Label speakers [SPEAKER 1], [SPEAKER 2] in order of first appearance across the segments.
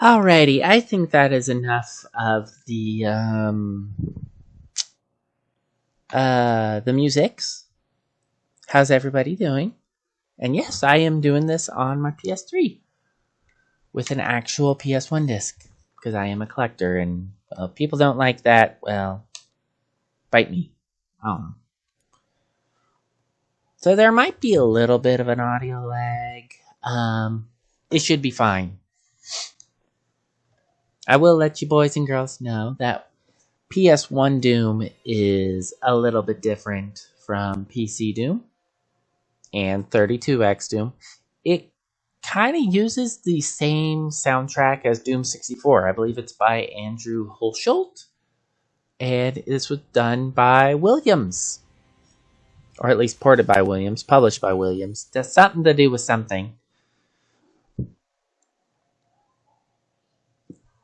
[SPEAKER 1] Alrighty, I think that is enough of the musics. How's everybody doing? And yes, I am doing this on my PS3 with an actual PS1 disc because I am a collector, and people don't like that. Well, bite me. I don't know. So there might be a little bit of an audio lag. It should be fine. I will let you boys and girls know that PS1 Doom is a little bit different from PC Doom and 32X Doom. It kind of uses the same soundtrack as Doom 64. I believe it's by Andrew Hulshult, and this was done by Williams. Or at least ported by Williams, published by Williams. That's something to do with something.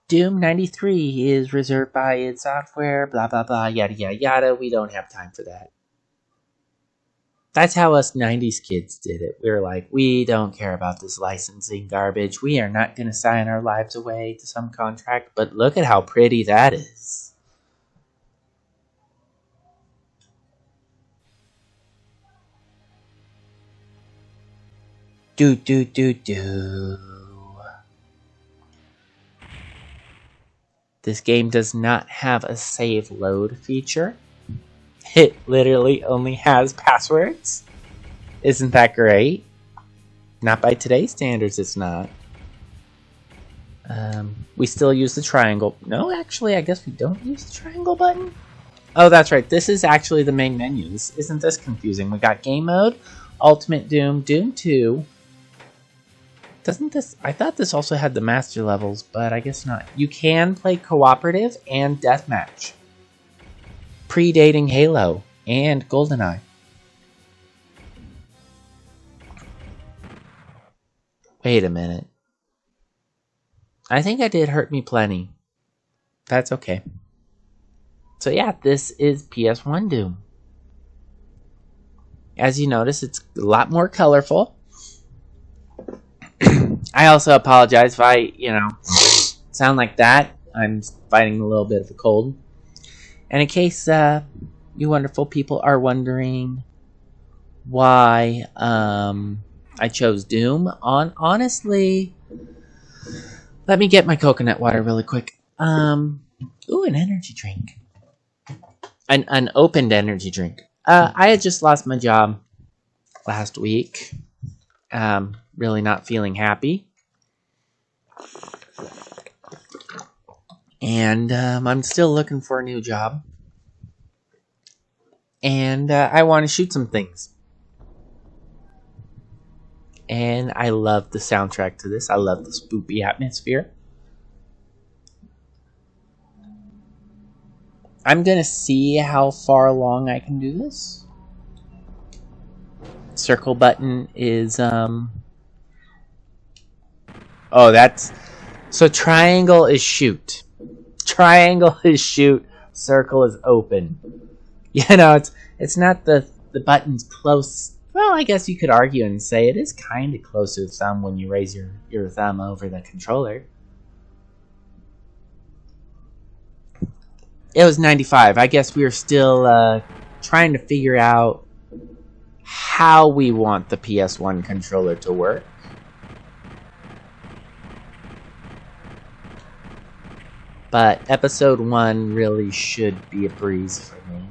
[SPEAKER 1] Doom 93 is reserved by id Software, blah blah blah, yada yada yada. We don't have time for that. That's how us 90s kids did it. We were like, we don't care about this licensing garbage. We are not going to sign our lives away to some contract, but look at how pretty that is. Do. This game does not have a save load feature. It literally only has passwords. Isn't that great? Not by today's standards, it's not. We still use the triangle. No, actually, I guess we don't use the triangle button. Oh, that's right. This is actually the main menus. Isn't this confusing? We got game mode, Ultimate Doom, Doom 2. Doesn't this... I thought this also had the master levels, but I guess not. You can play cooperative and deathmatch. Predating Halo and GoldenEye. Wait a minute. I think I did Hurt Me Plenty. That's okay. So yeah, this is PS1 Doom. As you notice, it's a lot more colorful. I also apologize if I, sound like that. I'm fighting a little bit of a cold. And in case you wonderful people are wondering why I chose Doom, honestly, let me get my coconut water really quick. Ooh, an energy drink. An opened energy drink. I had just lost my job last week. Really not feeling happy. And I'm still looking for a new job. And I want to shoot some things. And I love the soundtrack to this. I love the spoopy atmosphere. I'm going to see how far along I can do this. Circle button is... Oh, that's... So triangle is shoot. Triangle is shoot. Circle is open. It's not the button's close. Well, I guess you could argue and say it is kind of close to the thumb when you raise your thumb over the controller. It was 95. I guess we are still trying to figure out how we want the PS1 controller to work. But episode 1 really should be a breeze for me.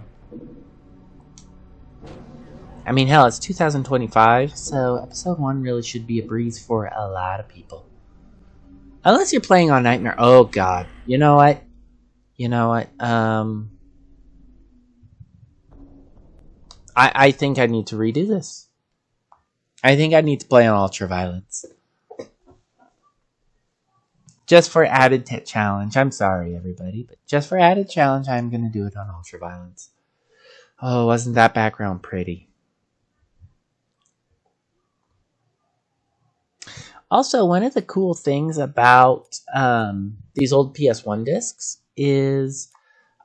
[SPEAKER 1] I mean, hell, it's 2025, so episode 1 really should be a breeze for a lot of people. Unless you're playing on Nightmare. Oh, God. You know what? I think I need to redo this. I think I need to play on Ultraviolence. Just for added challenge. I'm sorry, everybody, but just for added challenge, I'm going to do it on Ultraviolence. Oh, wasn't that background pretty? Also, one of the cool things about these old PS1 discs is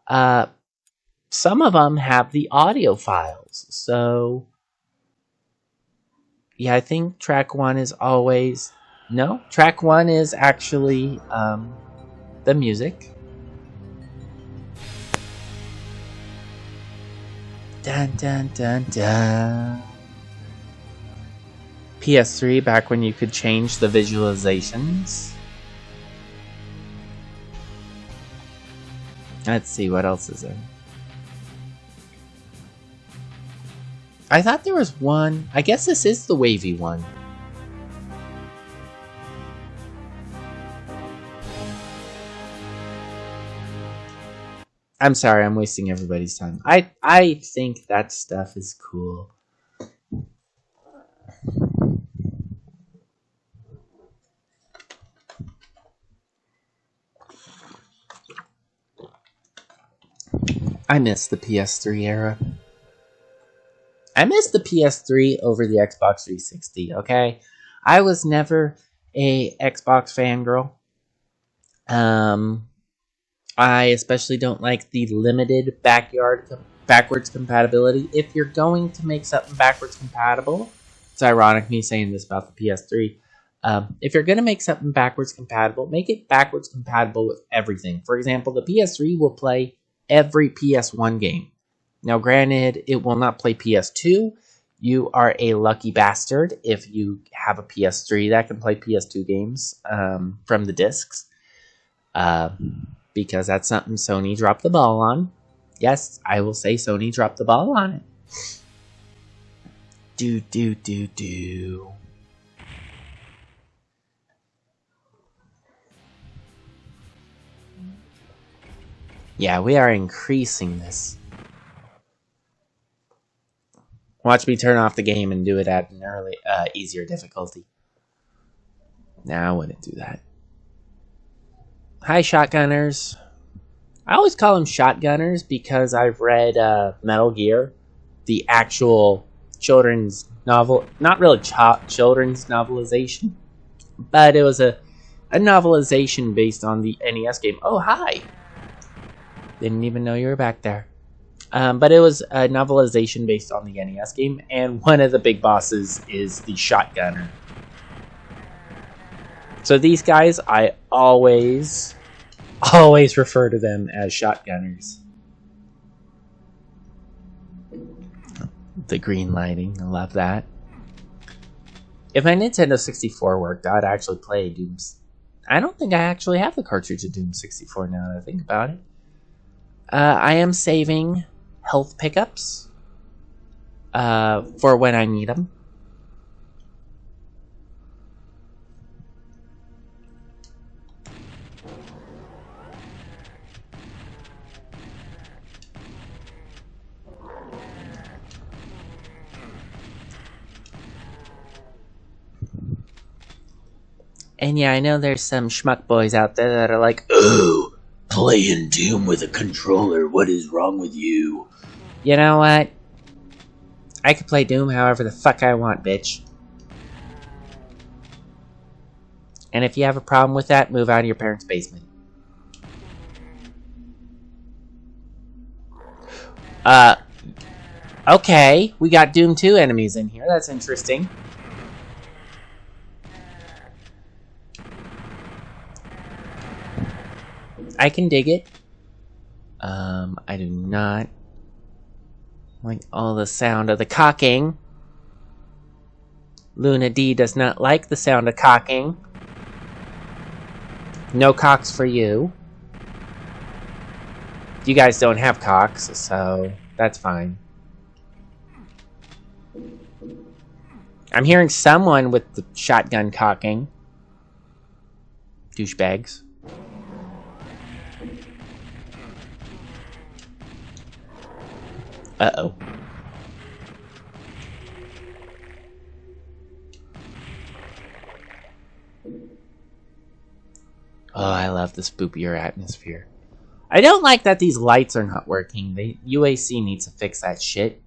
[SPEAKER 1] some of them have the audio files. So, yeah, I think track 1 is always No, track 1 is actually the music. Dun dun dun dun. PS3, back when you could change the visualizations. Let's see, what else is there? I thought there was one. I guess this is the wavy one. I'm sorry, I'm wasting everybody's time. I think that stuff is cool. I miss the PS3 era. I miss the PS3 over the Xbox 360, okay? I was never a Xbox fangirl. I especially don't like the limited backwards compatibility. If you're going to make something backwards compatible, it's ironic me saying this about the PS3. If you're going to make something backwards compatible, make it backwards compatible with everything. For example, the PS3 will play every PS1 game. Now, granted, it will not play PS2. You are a lucky bastard if you have a PS3 that can play PS2 games from the discs. Because that's something Sony dropped the ball on. Yes, I will say Sony dropped the ball on it. Do. Yeah, we are increasing this. Watch me turn off the game and do it at an easier difficulty. Nah, I wouldn't do that. Hi, shotgunners. I always call them shotgunners because I've read Metal Gear, the actual children's novel. Not really children's novelization, but it was a novelization based on the NES game. Oh, hi. Didn't even know you were back there. But it was a novelization based on the NES game, and one of the big bosses is the shotgunner. So these guys, I always refer to them as shotgunners. The green lighting, I love that. If my Nintendo 64 worked, I'd actually play Doom. I don't think I actually have the cartridge of Doom 64 now that I think about it. I am saving health pickups for when I need them. And yeah, I know there's some schmuck boys out there that are like, "Oh, playing Doom with a controller, what is wrong with you?" You know what? I can play Doom however the fuck I want, bitch. And if you have a problem with that, move out of your parents' basement. Okay, we got Doom 2 enemies in here. That's interesting. I can dig it. I do not like all the sound of the cocking. Luna D does not like the sound of cocking. No cocks for you. You guys don't have cocks, so that's fine. I'm hearing someone with the shotgun cocking. Douchebags. Uh-oh. Oh, I love the spookier atmosphere. I don't like that these lights are not working. The UAC needs to fix that shit.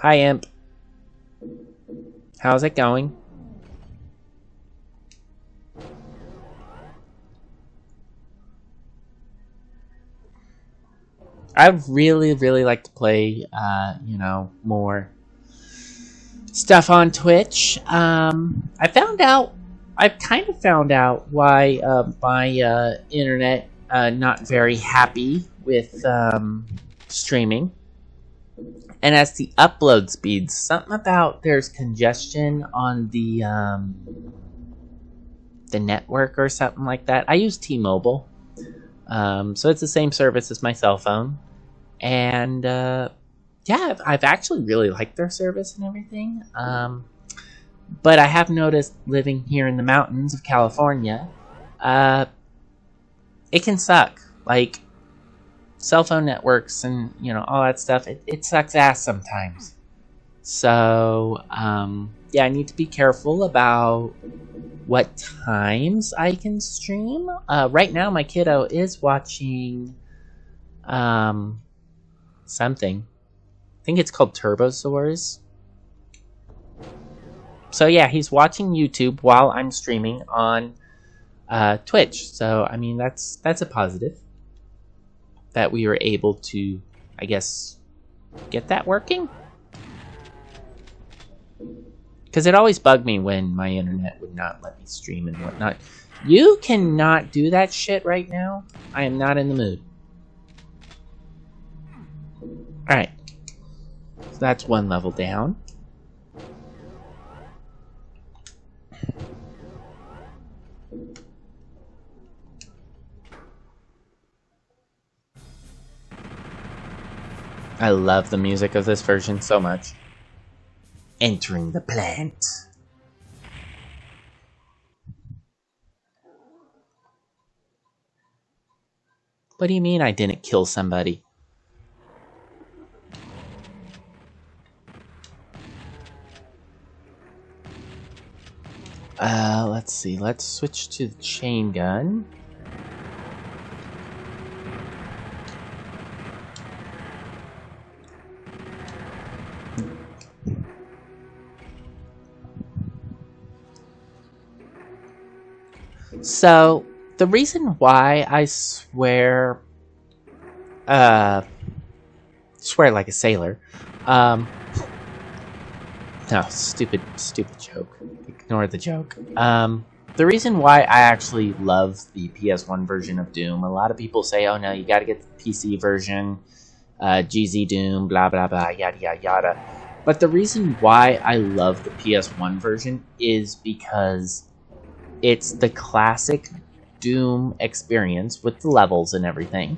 [SPEAKER 1] Hi, Imp. How's it going? I'd really like to play, more stuff on Twitch. I've kind of found out why my internet not very happy with streaming. And as the upload speeds, something about there's congestion on the network or something like that. I use T-Mobile, so it's the same service as my cell phone, and yeah, I've actually really liked their service and everything. But I have noticed living here in the mountains of California, it can suck. Like, cell phone networks and, all that stuff, it sucks ass sometimes. So, yeah, I need to be careful about what times I can stream. Right now, my kiddo is watching something. I think it's called Turbosaurs. So yeah, he's watching YouTube while I'm streaming on Twitch. So I mean, that's a positive that we were able to, I guess, get that working. Because it always bugged me when my internet would not let me stream and whatnot. You cannot do that shit right now. I am not in the mood. Alright. So that's one level down. I love the music of this version so much. Entering the plant. What do you mean I didn't kill somebody? Let's see. Let's switch to the chain gun. So, the reason why I swear like a sailor, no, stupid joke. Ignore the joke. The reason why I actually love the PS1 version of Doom, a lot of people say, oh no, you gotta get the PC version, GZ Doom, blah blah blah, yada yada yada. But the reason why I love the PS1 version is because it's the classic Doom experience with the levels and everything.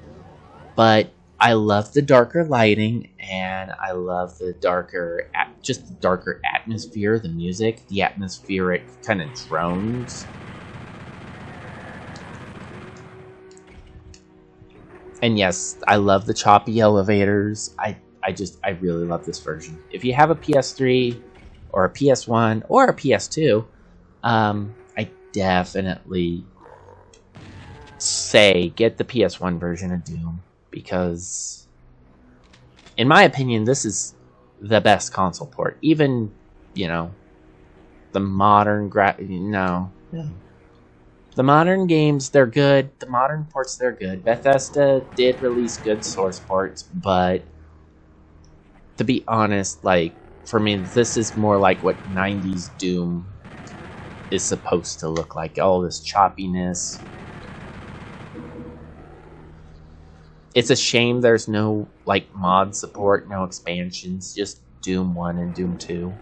[SPEAKER 1] But I love the darker lighting, and I love the darker atmosphere, the music, the atmospheric kind of drones. And yes, I love the choppy elevators. I really love this version. If you have a PS3 or a PS1 or a PS2, I definitely say get the PS1 version of Doom, because in my opinion this is the best console port. Even, the modern the modern games, they're good. The modern ports, they're good. Bethesda did release good source ports, but to be honest, like, for me, this is more like what 90s Doom is supposed to look like. All this choppiness. It's a shame there's no, like, mod support, no expansions, just Doom 1 and Doom 2.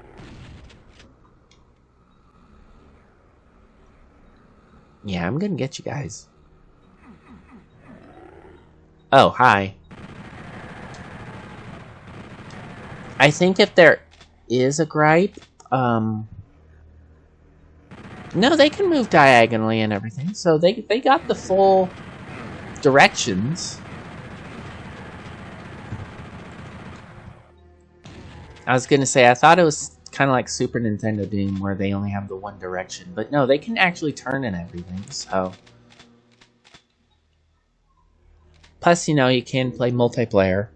[SPEAKER 1] Yeah, I'm gonna get you guys. Oh, hi. I think if there is a gripe, no, they can move diagonally and everything, so they got the full directions. I was gonna say, I thought it was kind of like Super Nintendo Doom, where they only have the one direction, but no, they can actually turn and everything, so. Plus, you can play multiplayer.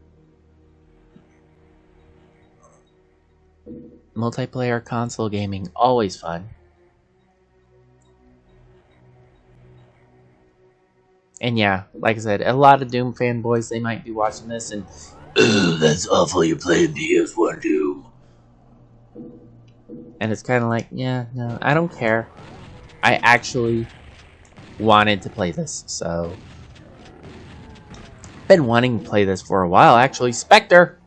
[SPEAKER 1] Multiplayer console gaming, always fun. And yeah, like I said, a lot of Doom fanboys, they might be watching this and, "Ugh, that's awful, you're playing PS1 Doom." And it's kind of like, yeah, no, I don't care. I actually wanted to play this, so... been wanting to play this for a while, actually. Spectre!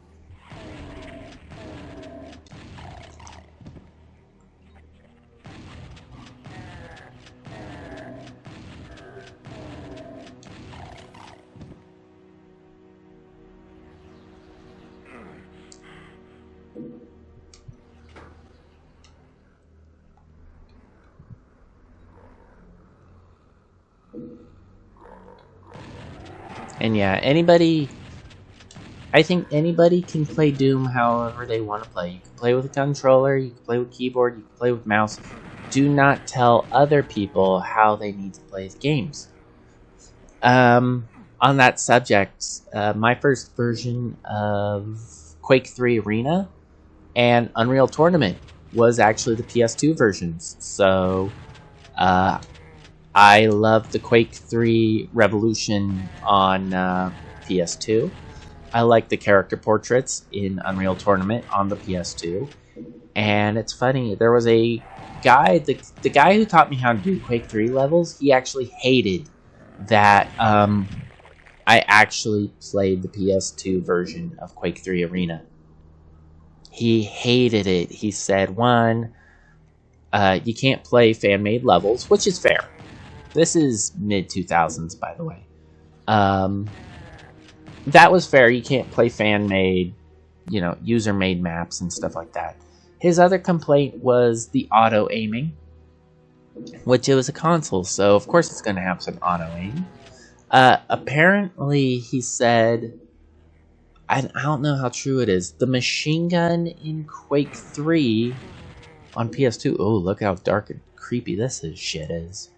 [SPEAKER 1] And yeah, I think anybody can play Doom however they want to play. You can play with a controller, you can play with keyboard, you can play with mouse. Do not tell other people how they need to play the games. On that subject, my first version of Quake 3 Arena and Unreal Tournament was actually the PS2 versions. So, I love the Quake 3 Revolution on PS2. I like the character portraits in Unreal Tournament on the PS2. And it's funny, there was a guy, the guy who taught me how to do Quake 3 levels, he actually hated that I actually played the PS2 version of Quake 3 Arena. He hated it. He said, one, you can't play fan-made levels, which is fair. This is mid-2000s, by the way. That was fair. You can't play fan-made, user-made maps and stuff like that. His other complaint was the auto-aiming, which it was a console, so of course it's going to have some auto-aim. Apparently, he said, I don't know how true it is, the machine gun in Quake 3 on PS2, oh, look how dark and creepy this shit is.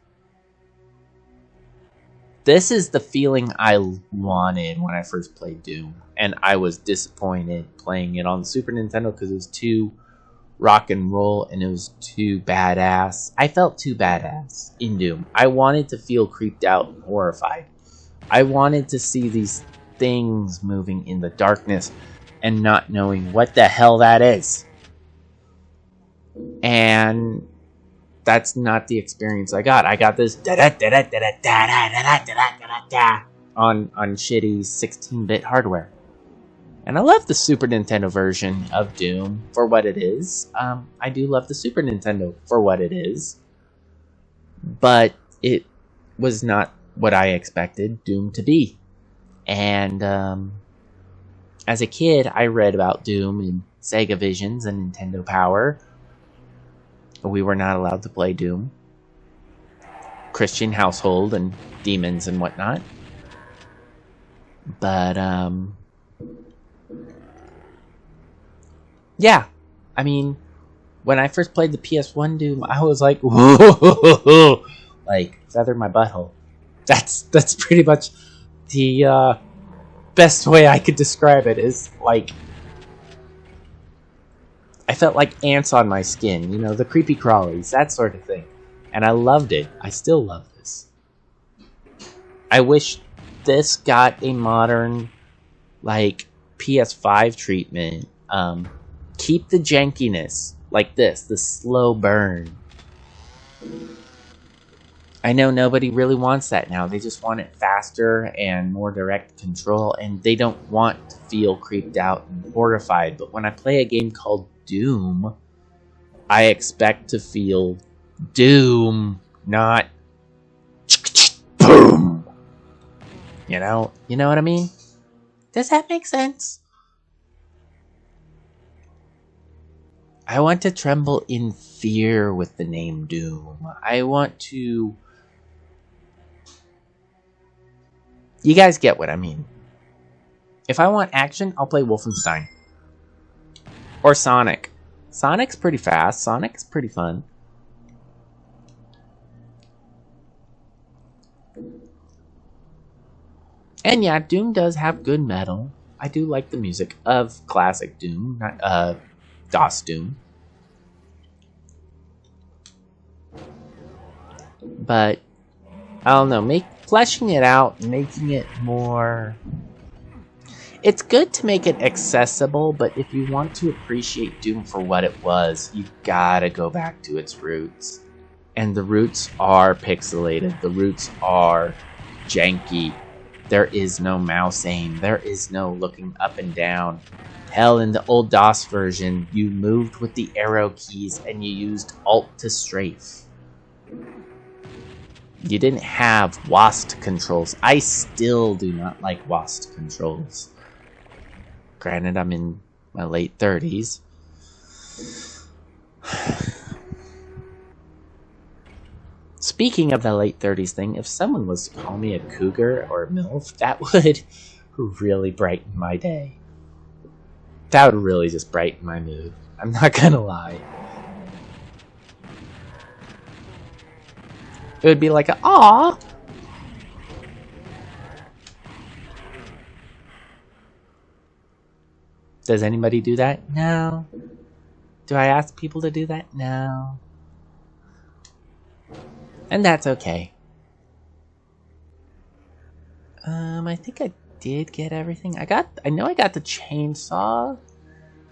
[SPEAKER 1] This is the feeling I wanted when I first played Doom, and I was disappointed playing it on the Super Nintendo because it was too rock and roll and it was too badass. I felt too badass in Doom. I wanted to feel creeped out and horrified. I wanted to see these things moving in the darkness and not knowing what the hell that is. And that's not the experience I got. I got this on shitty 16-bit hardware. And I love the Super Nintendo version of Doom for what it is. I do love the Super Nintendo for what it is. But it was not what I expected Doom to be. And as a kid, I read about Doom in Sega Visions and Nintendo Power. We were not allowed to play Doom. Christian household and demons and whatnot. But, yeah. I mean, when I first played the PS1 Doom, I was like, whoa, like, feather my butthole. That's pretty much the best way I could describe it, is like, I felt like ants on my skin, the creepy crawlies, that sort of thing. And I loved it. I still love this. I wish this got a modern, like, PS5 treatment. Keep the jankiness, like this, the slow burn. I know nobody really wants that now. They just want it faster and more direct control, and they don't want to feel creeped out and horrified. But when I play a game called Doom, I expect to feel doom, not boom. You know what I mean? Does that make sense? I want to tremble in fear with the name Doom. I want to... You guys get what I mean. If I want action, I'll play Wolfenstein. Or Sonic. Sonic's pretty fast. Sonic's pretty fun. And yeah, Doom does have good metal. I do like the music of classic Doom, not DOS Doom. But I don't know, fleshing it out, making it more... It's good to make it accessible, but if you want to appreciate Doom for what it was, you gotta go back to its roots. And the roots are pixelated. The roots are janky. There is no mouse aim. There is no looking up and down. Hell, in the old DOS version, you moved with the arrow keys and you used Alt to strafe. You didn't have WASD controls. I still do not like WASD controls. Granted, I'm in my late 30s. Speaking of the late 30s thing, if someone was to call me a cougar or a MILF, that would really brighten my day. That would really just brighten my mood. I'm not gonna lie. It would be like a, aw! Does anybody do that? No. Do I ask people to do that? No. And that's okay. I think I did get everything. I know I got the chainsaw.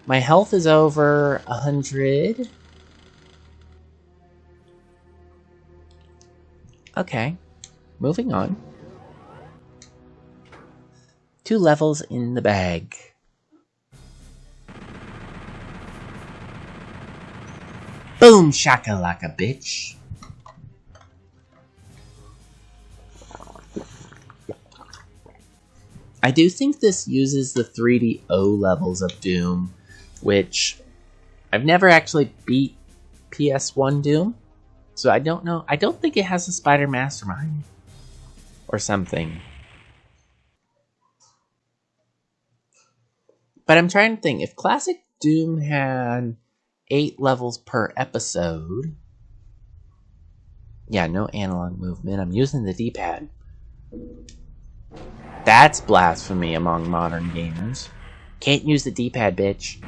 [SPEAKER 1] My health is over 100. Okay. Moving on. 2 levels in the bag. Boom shakalaka, bitch. I do think this uses the 3DO levels of Doom, which I've never actually beat PS1 Doom, so I don't know. I don't think it has a Spider Mastermind or something. But I'm trying to think, if classic Doom had 8 levels per episode, yeah, no analog movement. I'm using the D-pad. That's blasphemy among modern gamers. Can't use the D-pad, bitch.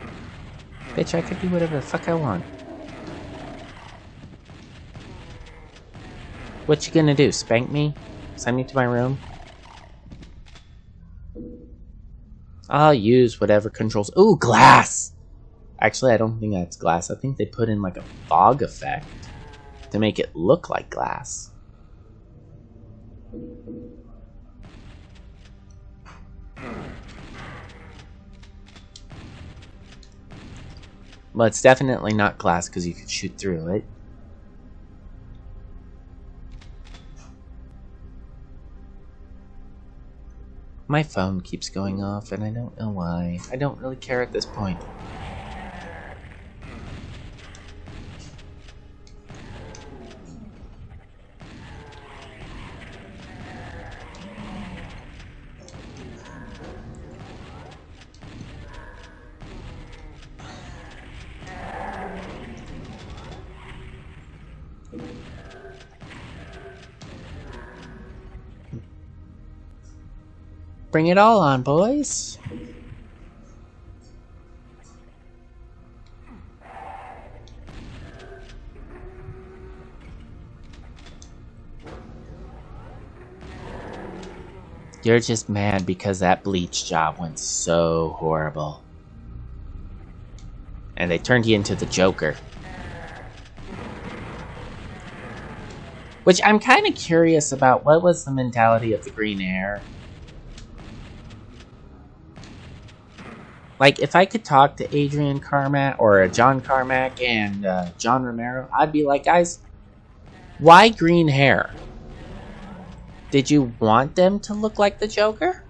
[SPEAKER 1] Bitch, I could do whatever the fuck I want. What you gonna do? Spank me? Send me to my room? I'll use whatever controls. Ooh, glass! Actually, I don't think that's glass. I think they put in like a fog effect to make it look like glass. Well, it's definitely not glass because you could shoot through it. My phone keeps going off and I don't know why. I don't really care at this point. Bring it all on, boys. You're just mad because that Bleach job went so horrible. And they turned you into the Joker. Which I'm kind of curious about. What was the mentality of the Green Hair? Like, if I could talk to Adrian Carmack or John Carmack and John Romero, I'd be like, guys, why green hair? Did you want them to look like the Joker?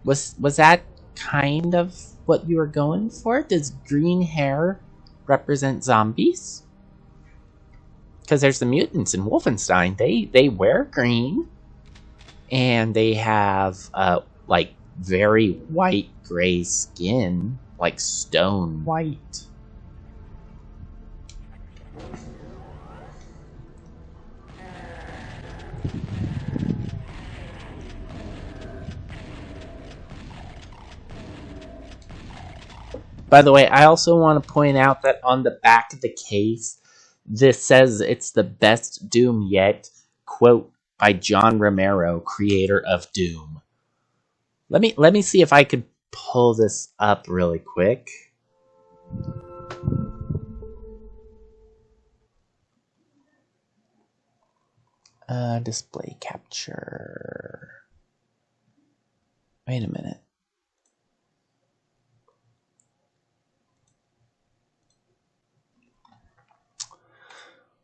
[SPEAKER 1] Was that kind of what you were going for? Does green hair represent zombies? Because there's the mutants in Wolfenstein. They wear green, and they have like very white gray skin, like stone white. By the way, I also want to point out that on the back of the case, this says it's the best Doom yet, quote, by John Romero, creator of Doom. Let me see if I could pull this up really quick. Display capture. Wait a minute.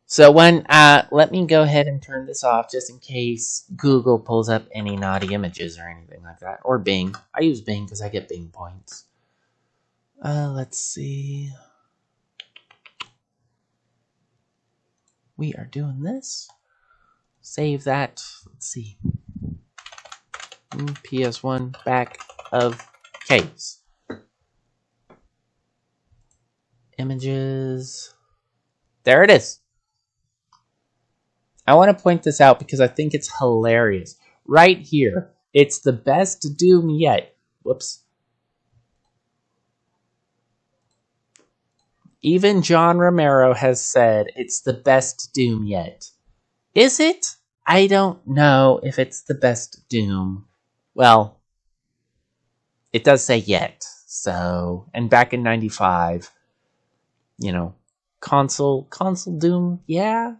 [SPEAKER 1] So when, let me go ahead and turn this off just in case Google pulls up any naughty images or anything like that. Or Bing. I use Bing because I get Bing points. Let's see. We are doing this. Save that. Let's see. PS1 back of case. Images. There it is. I want to point this out because I think it's hilarious. Right here. It's the best Doom yet. Whoops. Even John Romero has said it's the best Doom yet. Is it? I don't know if it's the best Doom. Well, it does say yet. So, and back in 95, you know, console Doom, yeah.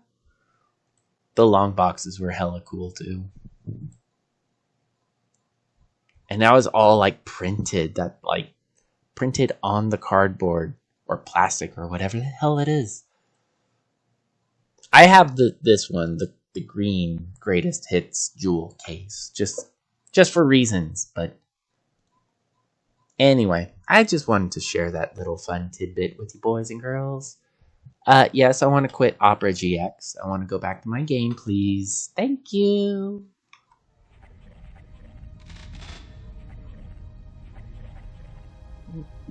[SPEAKER 1] The long boxes were hella cool too. And that was all like printed on the cardboard or plastic or whatever the hell it is. I have this one, the green greatest hits jewel case, just for reasons, but anyway, I just wanted to share that little fun tidbit with you boys and girls. Yes, I want to quit Opera GX. I want to go back to my game, please. Thank you.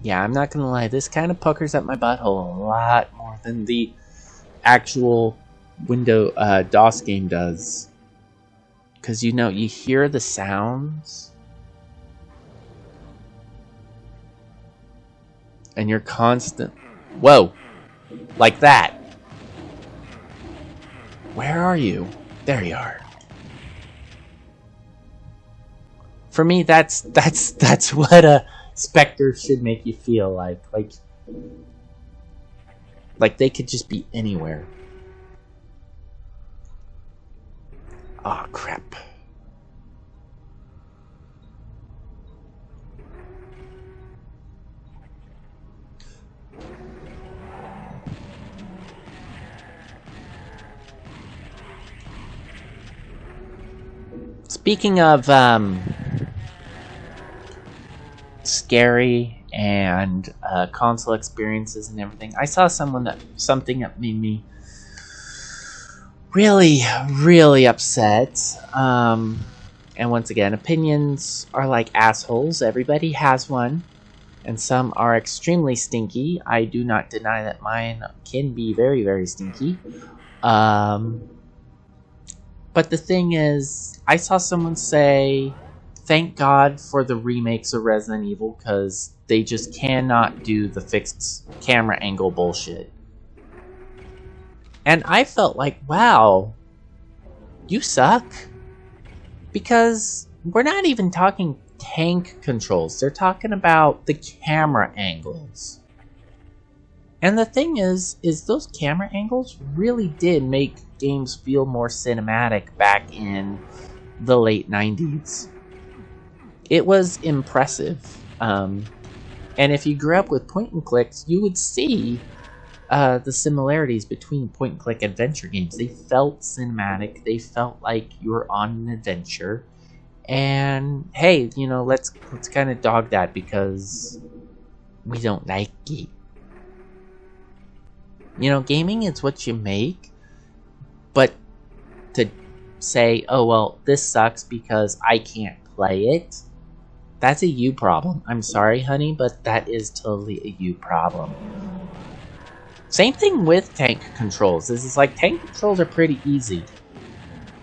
[SPEAKER 1] Yeah, I'm not gonna lie, this kind of puckers up my butthole a lot more than the actual DOS game does. Because, you know, you hear the sounds. And you're constant... Whoa! Like that. Where are you? There you are. For me, that's what a Spectre should make you feel like. Like they could just be anywhere. Aw, crap. Speaking of scary and console experiences and everything, I saw something that made me really, really upset. And once again, opinions are like assholes. Everybody has one, and some are extremely stinky. I do not deny that mine can be very, very stinky. But the thing is, I saw someone say, thank God for the remakes of Resident Evil, because they just cannot do the fixed camera angle bullshit. And I felt like, wow, you suck. Because we're not even talking tank controls. They're talking about the camera angles. And the thing is those camera angles really did make games feel more cinematic back in the late 90s. It was impressive. And if you grew up with point and clicks, you would see the similarities between point and click adventure games. They felt cinematic. They felt like you were on an adventure. And hey, you know, let's kind of dog that because we don't like it. You know, gaming is what you make, but to say, oh, well, this sucks because I can't play it, that's a you problem. I'm sorry, honey, but that is totally a you problem. Same thing with tank controls. This is like, tank controls are pretty easy.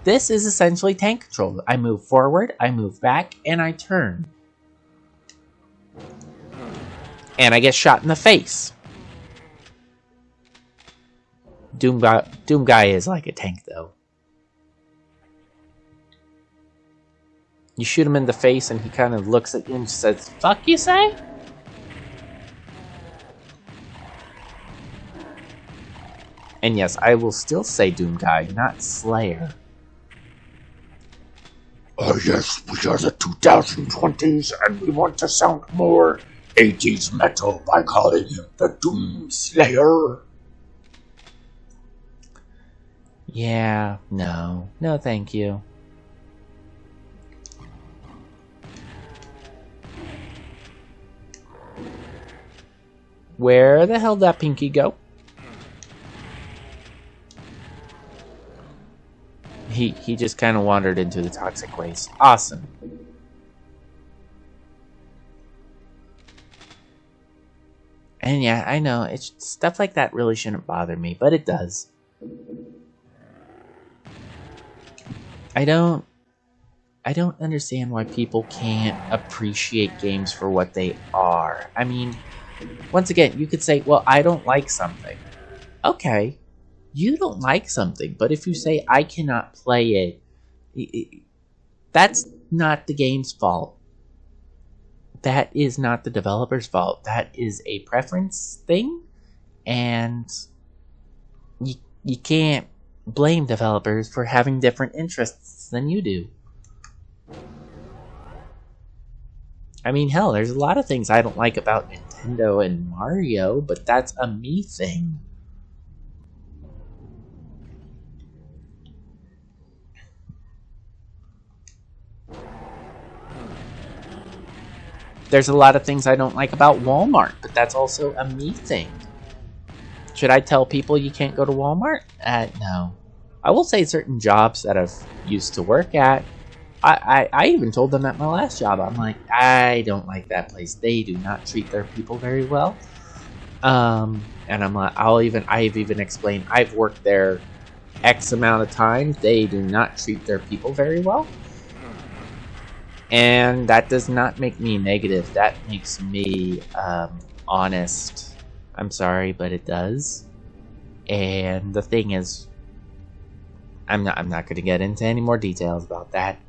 [SPEAKER 1] This is essentially tank control. I move forward, I move back, and I turn. And I get shot in the face. Doom Guy is like a tank, though. You shoot him in the face and he kind of looks at you and says, "Fuck you say?" And yes, I will still say Doom Guy, not Slayer.
[SPEAKER 2] Oh yes, we are the 2020s and we want to sound more 80s metal by calling him the Doom Slayer.
[SPEAKER 1] Yeah, no. No, thank you. Where the hell did that Pinky go? He just kind of wandered into the toxic waste. Awesome. And yeah, I know, it's stuff like that really shouldn't bother me, but it does. I don't understand why people can't appreciate games for what they are. I mean, once again, you could say, well, I don't like something. Okay, you don't like something, but if you say, I cannot play it, that's not the game's fault. That is not the developer's fault. That is a preference thing, and you can't blame developers for having different interests than you do. I mean, hell, there's a lot of things I don't like about Nintendo and Mario, but that's a me thing. There's a lot of things I don't like about Walmart, but that's also a me thing. Should I tell people you can't go to Walmart? No. I will say certain jobs that I've used to work at, I even told them at my last job, I'm like, I don't like that place. They do not treat their people very well. And I'm like, I've even explained, I've worked there X amount of time. They do not treat their people very well. And that does not make me negative. That makes me honest. I'm sorry, but it does. And the thing is, I'm not going to get into any more details about that.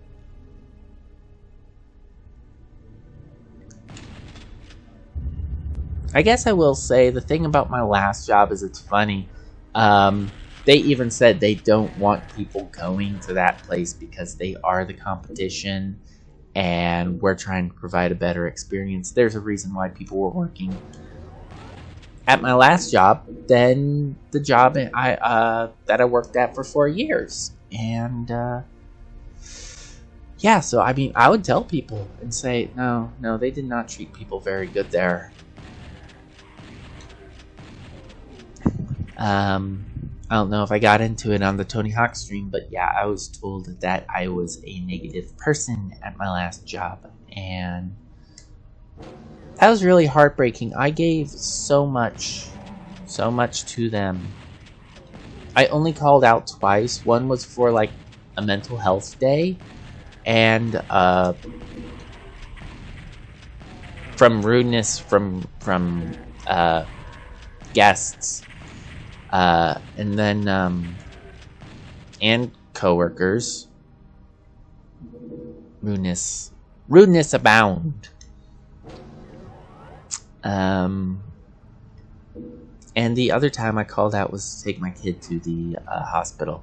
[SPEAKER 1] I guess I will say the thing about my last job is it's funny. They even said they don't want people going to that place because they are the competition and we're trying to provide a better experience. There's a reason why people were working at my last job than the job that I worked at for 4 years. And yeah, so I mean, I would tell people and say, no, they did not treat people very good there. I don't know if I got into it on the Tony Hawk stream, but yeah, I was told that I was a negative person at my last job, and that was really heartbreaking. I gave so much to them. I only called out twice. One was for like a mental health day, and from rudeness from guests. And then, and coworkers. Rudeness abound. And the other time I called out was to take my kid to the hospital.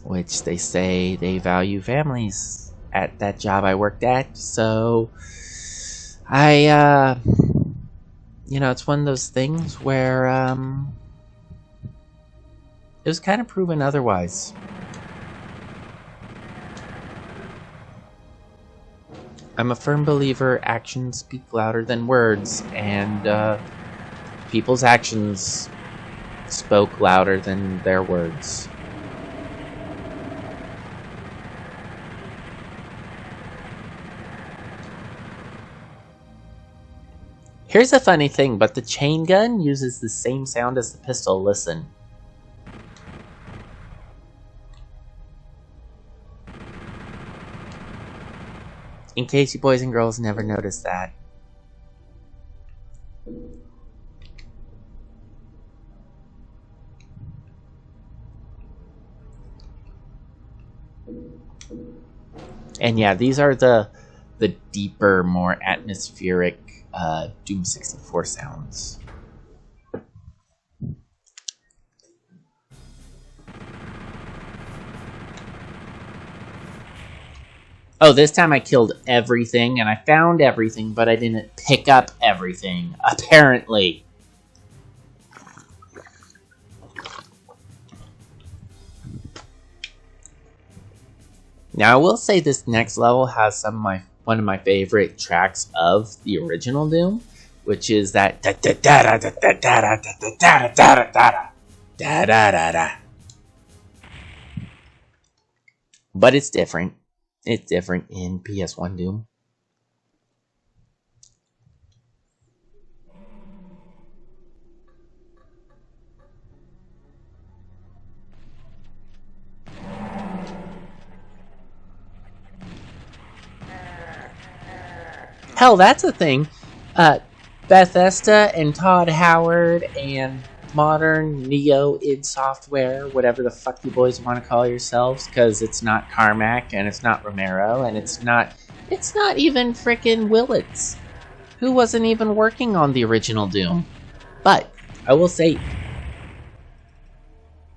[SPEAKER 1] Which they say they value families at that job I worked at, so you know, it's one of those things where it was kind of proven otherwise. I'm a firm believer actions speak louder than words, and people's actions spoke louder than their words. Here's a funny thing, but the chain gun uses the same sound as the pistol. Listen. In case you boys and girls never noticed that. And yeah, these are the deeper, more atmospheric Doom 64 sounds. Oh, this time I killed everything, and I found everything, but I didn't pick up everything, apparently. Now, I will say this next level has one of my favorite tracks of the original Doom, which is that da da da da da da da da da da da da. But it's different. It's different in PS1 Doom. Hell, that's a thing. Bethesda and Todd Howard and modern Neo id Software, whatever the fuck you boys want to call yourselves, because it's not Carmack and it's not Romero and it's not even frickin' Willits, who wasn't even working on the original Doom. But I will say,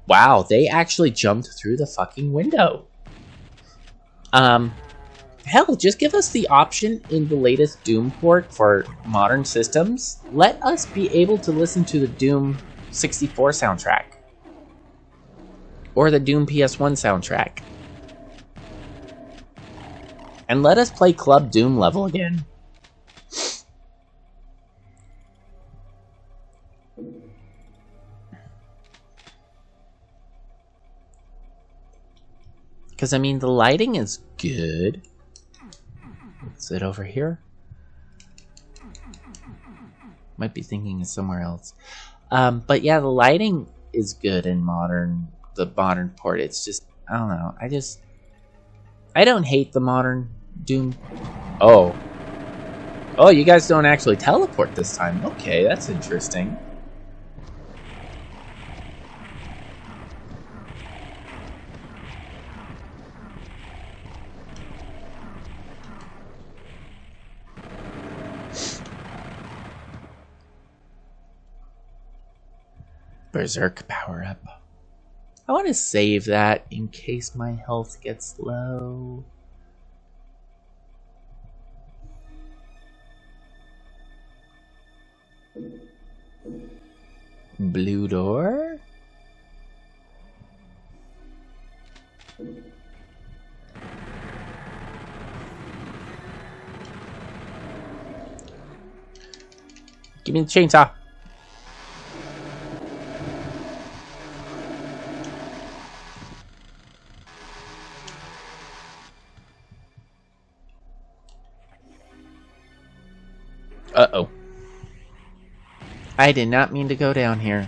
[SPEAKER 1] wow, they actually jumped through the fucking window. Hell, just give us the option in the latest Doom port for modern systems. Let us be able to listen to the Doom 64 soundtrack. Or the Doom PS1 soundtrack. And let us play Club Doom level again. Because, I mean, the lighting is good. Is it over here? Might be thinking of somewhere else. But yeah, the lighting is good in the modern port. It's just, I don't know. I don't hate the modern Doom. Oh, you guys don't actually teleport this time. Okay, that's interesting. Berserk power up. I want to save that in case my health gets low. Blue door? Give me the chainsaw. Uh-oh. I did not mean to go down here.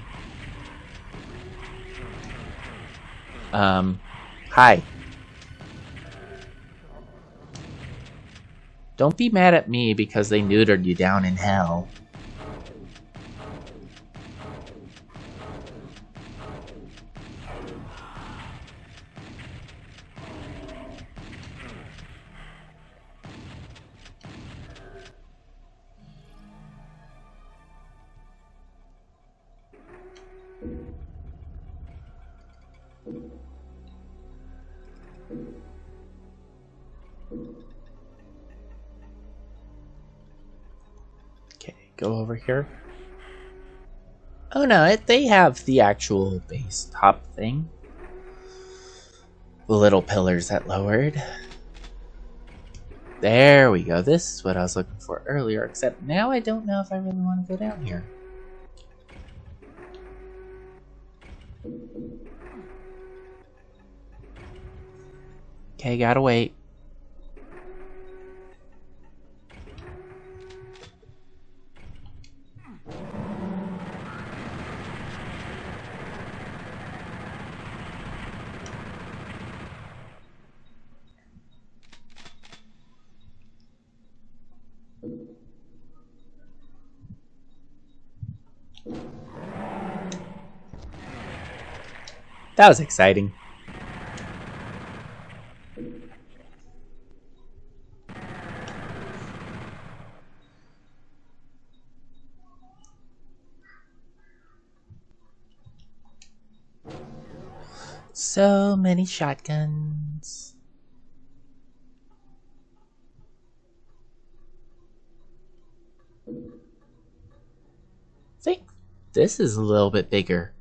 [SPEAKER 1] Hi. Don't be mad at me because they neutered you down in hell. Okay, go over here. Oh no, they have the actual base top thing. The little pillars that lowered. There we go. This is what I was looking for earlier, except now I don't know if I really want to go down here. Okay, gotta wait. That was exciting. So many shotguns. I think this is a little bit bigger.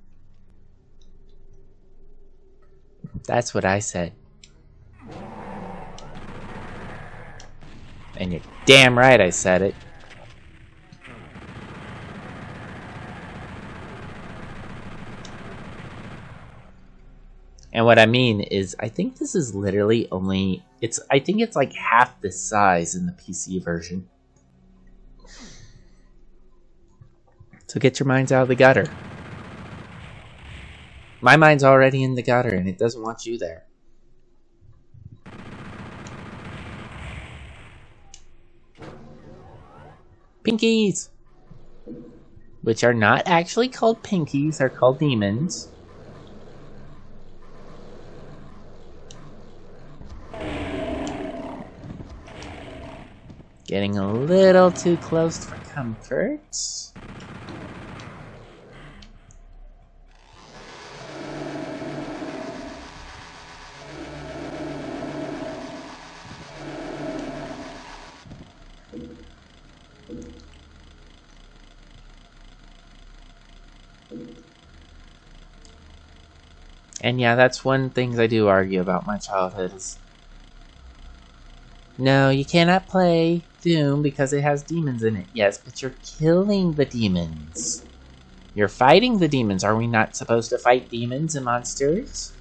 [SPEAKER 1] That's what I said. And you're damn right I said it. And what I mean is, I think this is literally only... I think it's like half the size in the PC version. So get your minds out of the gutter. My mind's already in the gutter, and it doesn't want you there. Pinkies! Which are not actually called pinkies, they're called demons. Getting a little too close for comfort. And yeah, that's one thing I do argue about my childhood is... No, you cannot play Doom because it has demons in it. Yes, but you're killing the demons. You're fighting the demons. Are we not supposed to fight demons and monsters?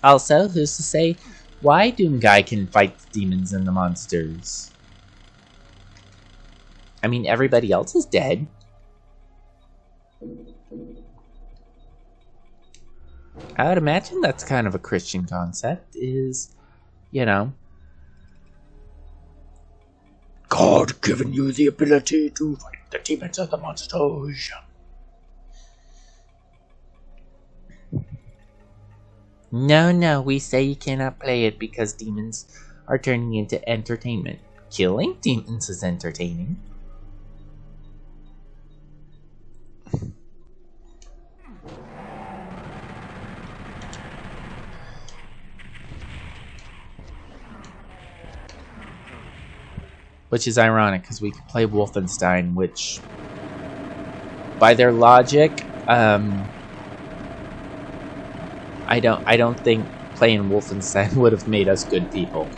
[SPEAKER 1] Also, who's to say why Doom Guy can fight the demons and the monsters? I mean, everybody else is dead. I would imagine that's kind of a Christian concept, is, you know...
[SPEAKER 2] God given you the ability to fight the demons and the monsters.
[SPEAKER 1] No, we say you cannot play it because demons are turning into entertainment. Killing demons is entertaining. Which is ironic, because we could play Wolfenstein, which, by their logic, I don't think playing Wolfenstein would have made us good people.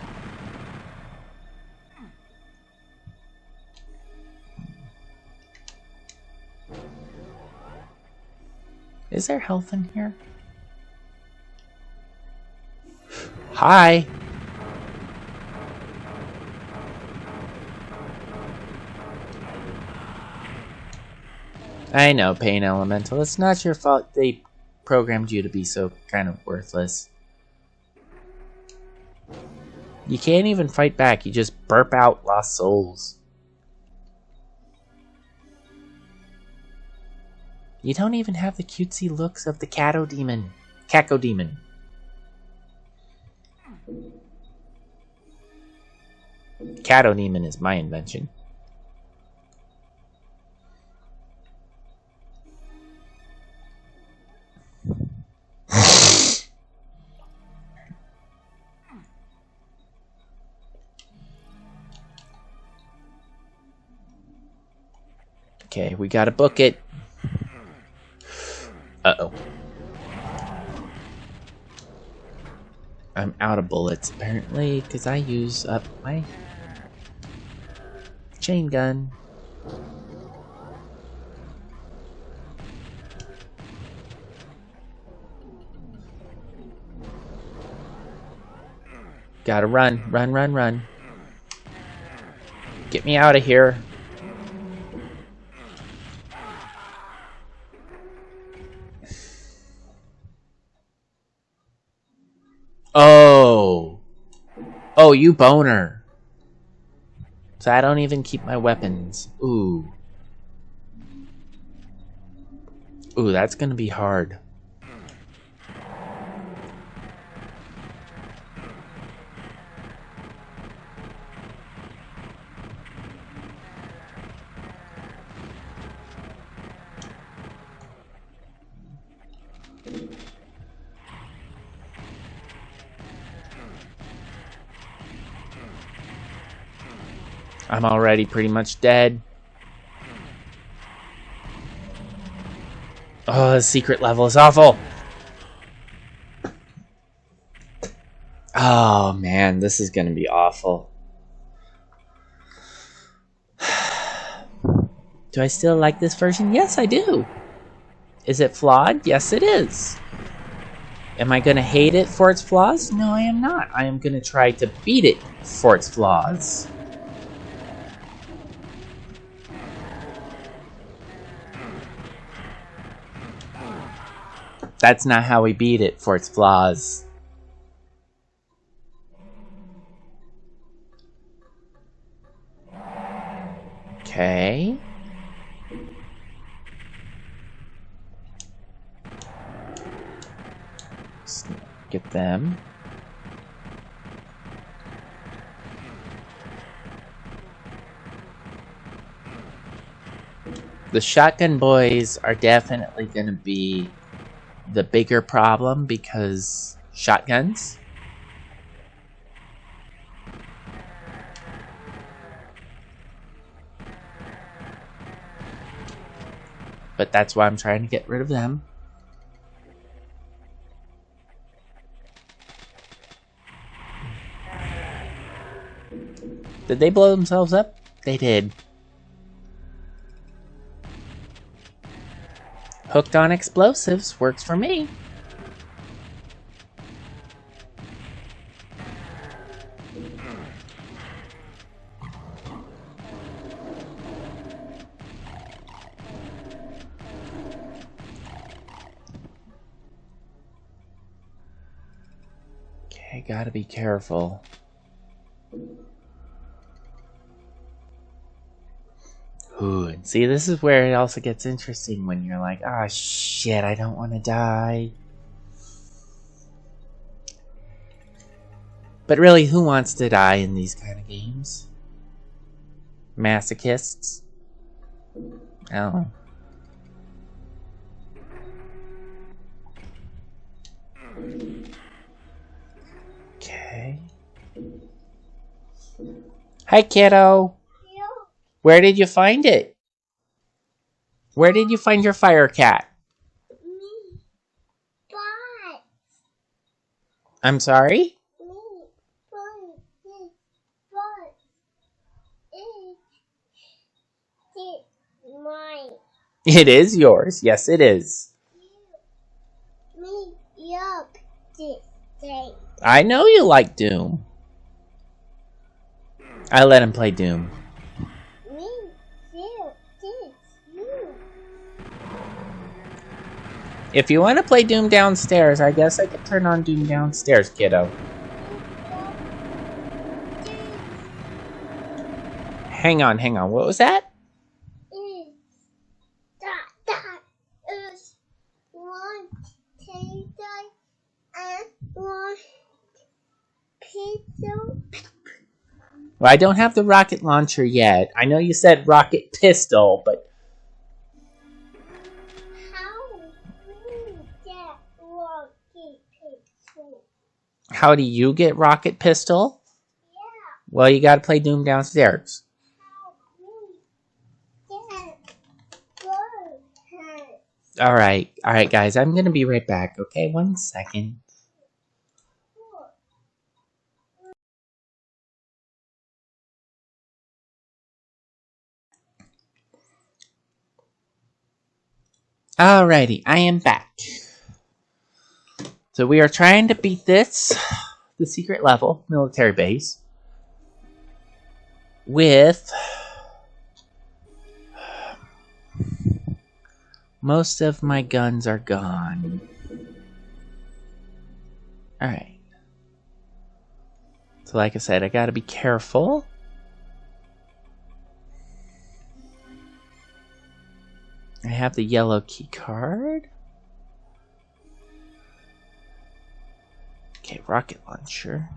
[SPEAKER 1] Is there health in here? Hi! I know, Pain Elemental. It's not your fault they programmed you to be so kind of worthless. You can't even fight back. You just burp out lost souls. You don't even have the cutesy looks of the Caco Demon. Caco Demon is my invention. Okay, we gotta book it. Uh-oh. I'm out of bullets, apparently, because I use up my chain gun. Gotta run. Get me out of here. Oh, you boner. So I don't even keep my weapons. Ooh, that's gonna be hard. I'm already pretty much dead. Oh, the secret level is awful. Oh man, this is gonna be awful. Do I still like this version? Yes, I do. Is it flawed? Yes, it is. Am I gonna hate it for its flaws? No, I am not. I am gonna try to beat it for its flaws. That's not how we beat it for its flaws. Okay. Let's get them. The shotgun boys are definitely going to be the bigger problem because shotguns. But that's why I'm trying to get rid of them. Did they blow themselves up? They did. Hooked on explosives works for me. Okay, gotta be careful. Ooh, and see, this is where it also gets interesting when you're like, ah, shit, I don't want to die. But really, who wants to die in these kind of games? Masochists? Oh. Okay. Hi, kiddo. Where did you find it? Where did you find your fire cat?
[SPEAKER 3] Me, but
[SPEAKER 1] I'm sorry?
[SPEAKER 3] me, but it's mine.
[SPEAKER 1] It is yours. Yes, it is.
[SPEAKER 3] Me, yup, this thing.
[SPEAKER 1] I know you like Doom. I let him play Doom.
[SPEAKER 3] Me, you, this, you.
[SPEAKER 1] If you want to play Doom downstairs, I guess I could turn on Doom downstairs, kiddo. Hang on. What was that?
[SPEAKER 3] That is one potato and one pizza.
[SPEAKER 1] Well, I don't have the rocket launcher yet. I know you said rocket pistol, but
[SPEAKER 3] How do you get rocket pizza?
[SPEAKER 1] how do you get rocket pistol?
[SPEAKER 3] Yeah,
[SPEAKER 1] Well, you gotta play Doom downstairs.
[SPEAKER 3] how do you get bird?
[SPEAKER 1] Alright, guys, I'm gonna be right back, okay? 1 second. Alrighty, I am back. So we are trying to beat this, the secret level, military base, with most of my guns are gone. Alright. So like I said, I gotta be careful. I have the yellow key card. Okay, rocket launcher.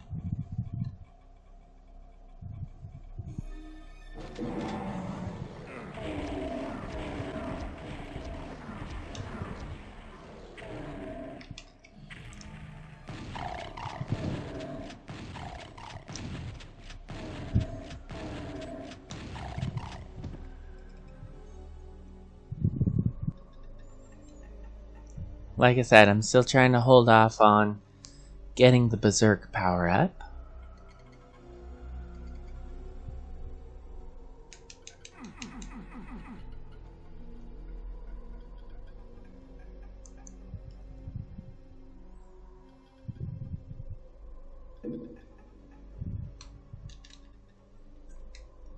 [SPEAKER 1] like I said, I'm still trying to hold off on getting the Berserk power up.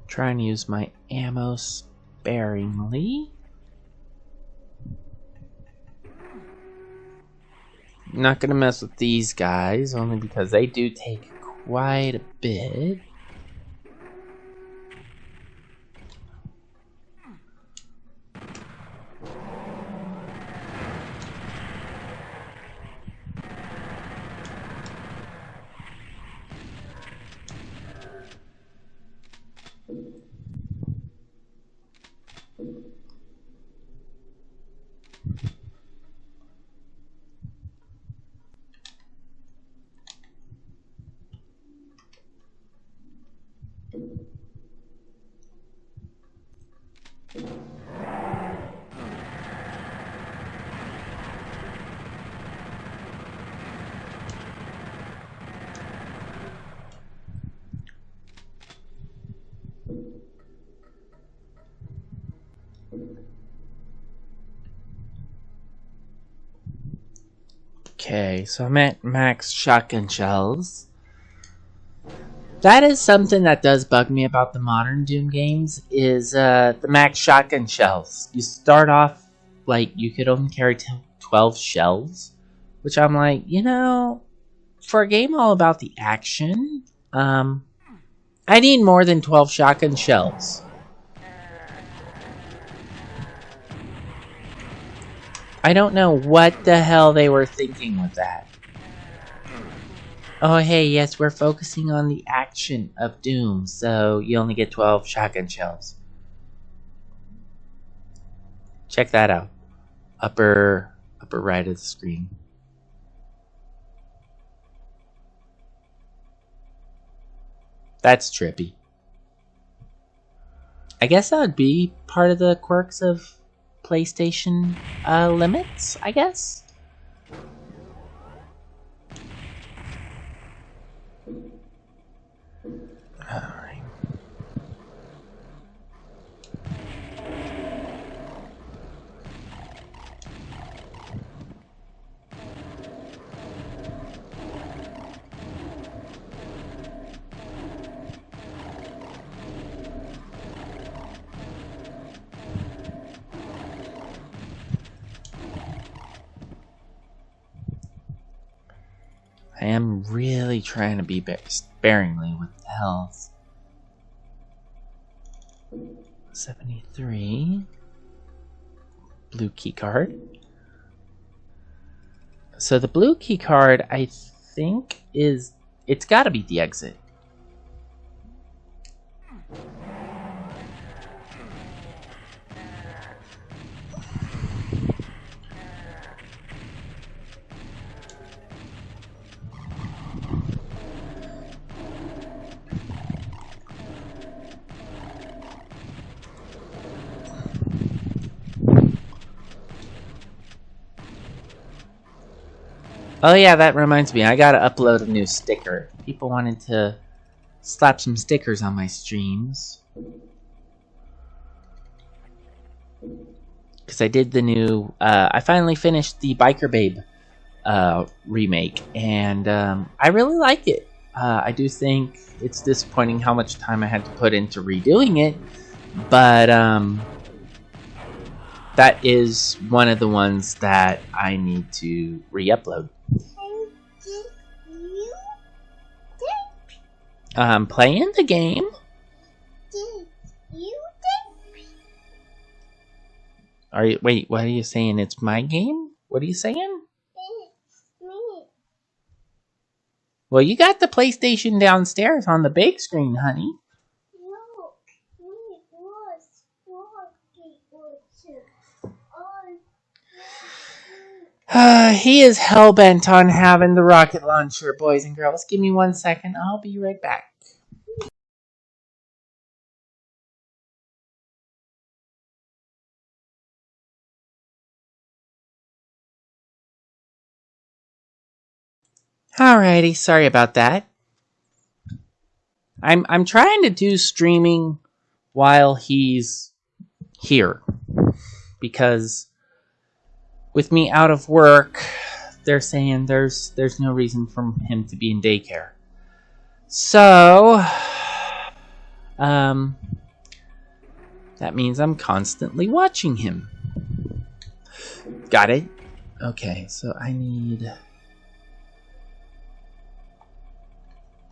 [SPEAKER 1] Trying to use my ammo sparingly. Not gonna mess with these guys, only because they do take quite a bit. Okay, so I'm at max shotgun shells. That is something that does bug me about the modern Doom games, is the max shotgun shells. You start off, like, you could only carry 12 shells, which I'm like, you know, for a game all about the action, I need more than 12 shotgun shells. I don't know what the hell they were thinking with that. Oh, hey, yes, we're focusing on the action of Doom, so you only get 12 shotgun shells. Check that out. Upper right of the screen. That's trippy. I guess that would be part of the quirks of PlayStation limits, I guess? Alright. I am really trying to be sparingly with the health. 73. Blue key card. So the blue key card, I think, it's got to be the exit. Oh yeah, that reminds me. I gotta upload a new sticker. People wanted to slap some stickers on my streams. Because I did the new... I finally finished the Biker Babe remake. And I really like it. I do think it's disappointing how much time I had to put into redoing it. But that is one of the ones that I need to re-upload. Playing the game. Are you? Wait, what are you saying? It's my game? What are you saying? Well, you got the PlayStation downstairs on the big screen, honey. He is hell-bent on having the rocket launcher, boys and girls. Give me 1 second. I'll be right back. Alrighty, sorry about that. I'm trying to do streaming while he's here, because with me out of work, they're saying there's no reason for him to be in daycare. So, that means I'm constantly watching him. Got it? Okay, so I need...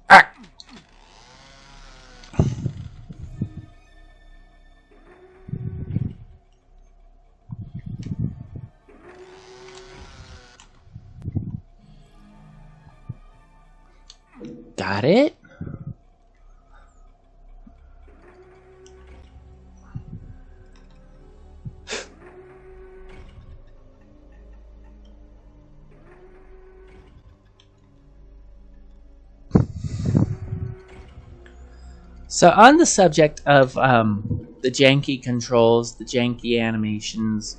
[SPEAKER 1] Ah! Got it? So on the subject of the janky controls, the janky animations,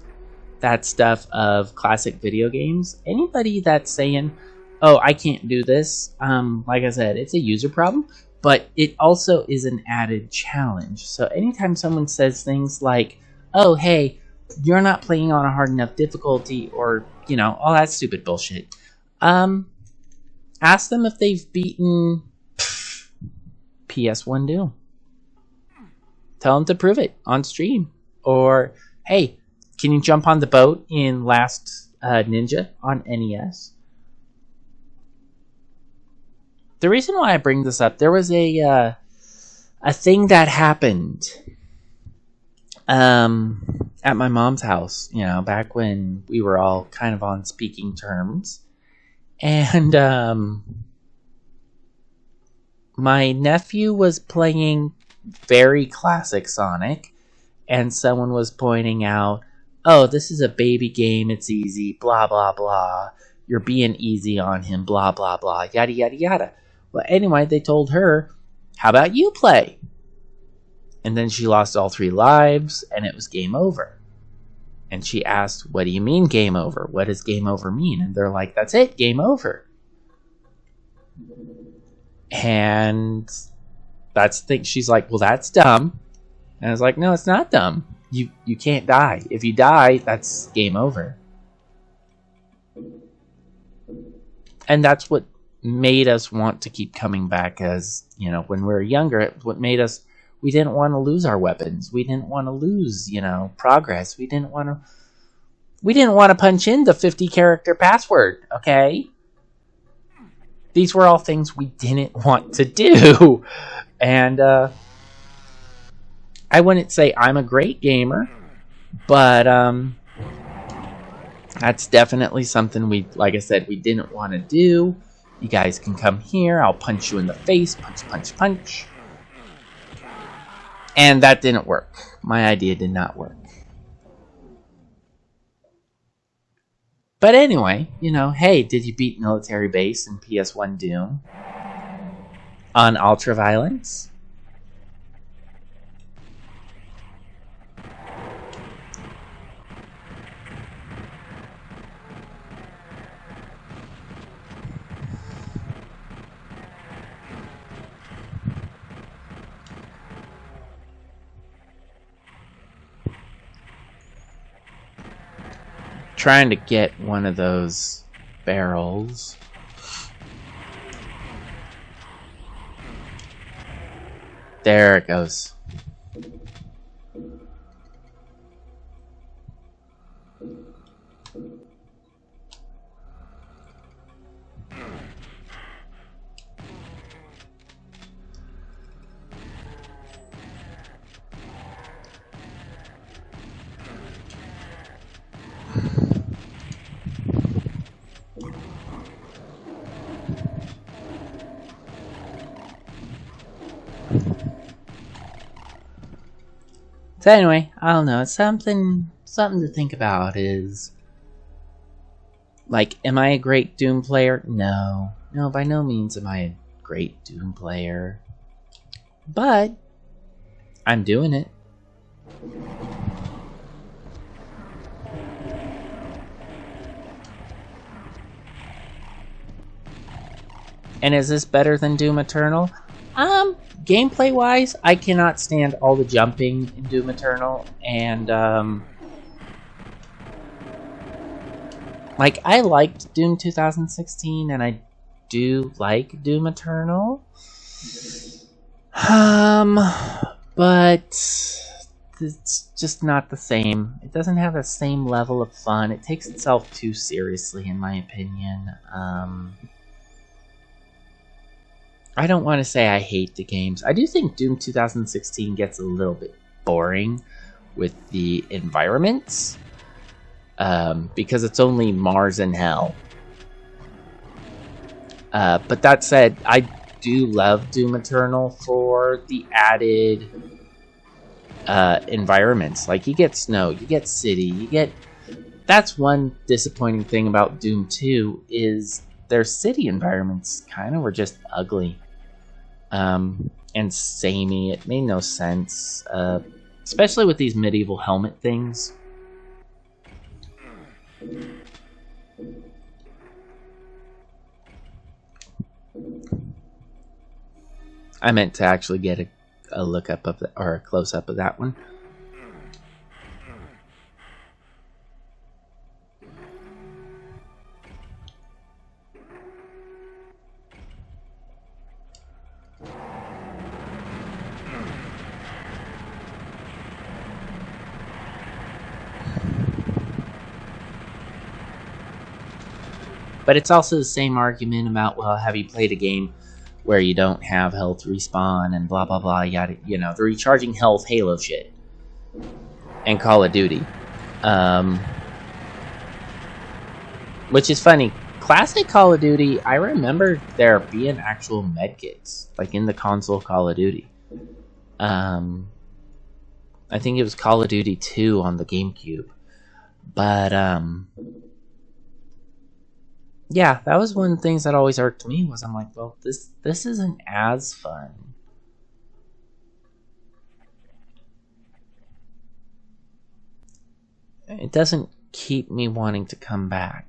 [SPEAKER 1] that stuff of classic video games, anybody that's saying, oh, I can't do this, like I said, it's a user problem, but it also is an added challenge. So anytime someone says things like, oh, hey, you're not playing on a hard enough difficulty, or, you know, all that stupid bullshit, ask them if they've beaten PS1 Doom. Tell them to prove it on stream. Or, hey, can you jump on the boat in Last Ninja on NES? The reason why I bring this up, there was a thing that happened at my mom's house, you know, back when we were all kind of on speaking terms. And my nephew was playing very classic Sonic, and someone was pointing out, oh, this is a baby game, it's easy, blah, blah, blah. You're being easy on him, blah, blah, blah, yada, yada, yada. Well, anyway, they told her, how about you play? And then she lost all 3 lives, and it was game over. And she asked, what do you mean game over? What does game over mean? And they're like, that's it, game over. And that's the thing. She's like, well, that's dumb. And I was like, no, it's not dumb. You can't die. If you die, that's game over. And that's what made us want to keep coming back, as, you know, when we were younger, what made us, we didn't want to lose our weapons. We didn't want to lose, you know, progress. We didn't want to punch in the 50-character password, okay? These were all things we didn't want to do. And I wouldn't say I'm a great gamer, but that's definitely something we, like I said, we didn't want to do. You guys can come here. I'll punch you in the face. Punch, punch, punch. And that didn't work. My idea did not work. But anyway, you know, hey, did you beat Military Base in PS1 Doom? On Ultraviolence? Trying to get one of those barrels. There it goes. So anyway, I don't know, it's something to think about is, like, am I a great Doom player? No. No, by no means am I a great Doom player. But I'm doing it. And is this better than Doom Eternal? Gameplay wise, I cannot stand all the jumping in Doom Eternal, and like, I liked Doom 2016, and I do like Doom Eternal. But it's just not the same. It doesn't have the same level of fun. It takes itself too seriously, in my opinion. I don't want to say I hate the games. I do think Doom 2016 gets a little bit boring with the environments, because it's only Mars and Hell. But that said, I do love Doom Eternal for the added environments. Like, you get snow, you get city, you get... That's one disappointing thing about Doom 2, is their city environments kind of were just ugly. And samey. It made no sense. Especially with these medieval helmet things. I meant to actually get a look up of or a close up of that one. But it's also the same argument about, well, have you played a game where you don't have health respawn and blah blah blah, yada, you know, the recharging health Halo shit. And Call of Duty. Which is funny. Classic Call of Duty, I remember there being actual medkits, like in the console Call of Duty. I think it was Call of Duty 2 on the GameCube. But, yeah, that was one of the things that always irked me, was I'm like, well, this isn't as fun. It doesn't keep me wanting to come back.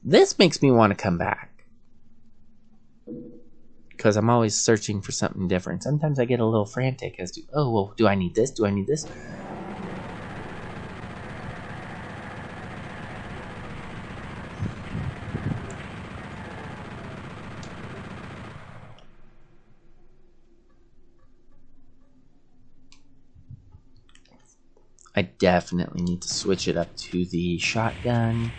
[SPEAKER 1] This makes me want to come back. Because I'm always searching for something different. Sometimes I get a little frantic as to, oh, well, do I need this? Do I need this? I definitely need to switch it up to the shotgun.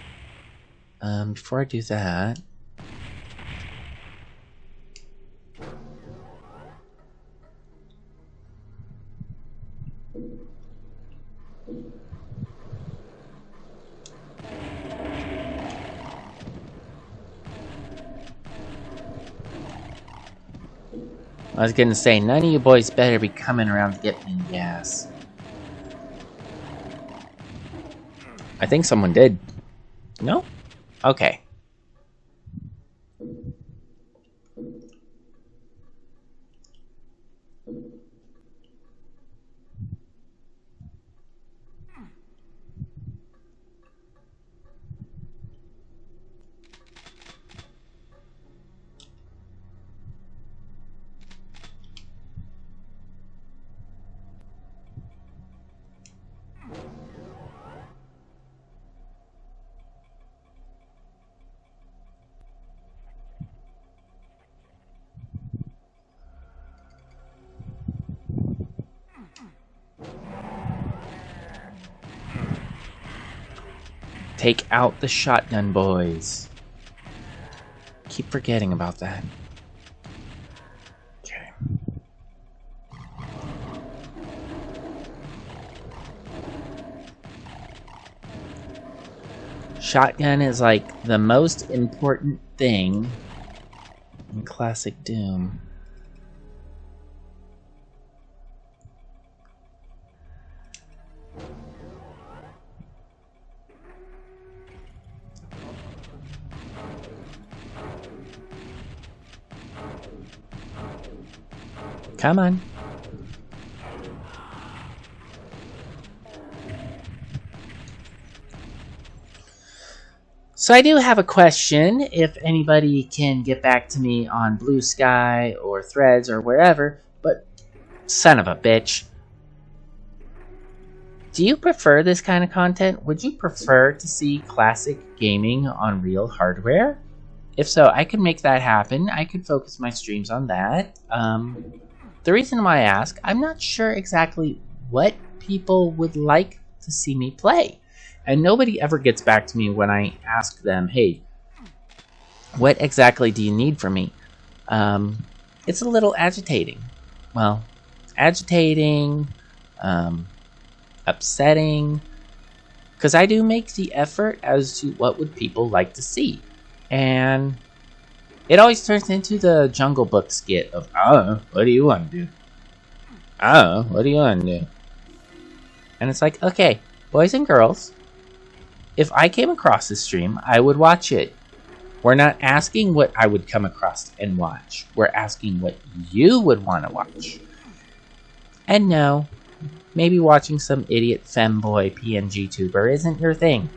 [SPEAKER 1] Before I do that, I was gonna say, none of you boys better be coming around to get me gas. I think someone did. No? Okay. Take out the shotgun boys. Keep forgetting about that. Okay. Shotgun is like the most important thing in classic Doom. Come on. So I do have a question. If anybody can get back to me on Blue Sky or Threads or wherever, but son of a bitch. Do you prefer this kind of content? Would you prefer to see classic gaming on real hardware? If so, I could make that happen. I could focus my streams on that. The reason why I ask, I'm not sure exactly what people would like to see me play. And nobody ever gets back to me when I ask them, hey, what exactly do you need from me? It's a little agitating. Well, agitating, upsetting, because I do make the effort as to what would people like to see. And it always turns into the Jungle Book skit of, oh, what do you want to do? Oh, what do you want to do? And it's like, okay, boys and girls, if I came across this stream, I would watch it. We're not asking what I would come across and watch. We're asking what you would want to watch. And no, maybe watching some idiot femboy PNG tuber isn't your thing.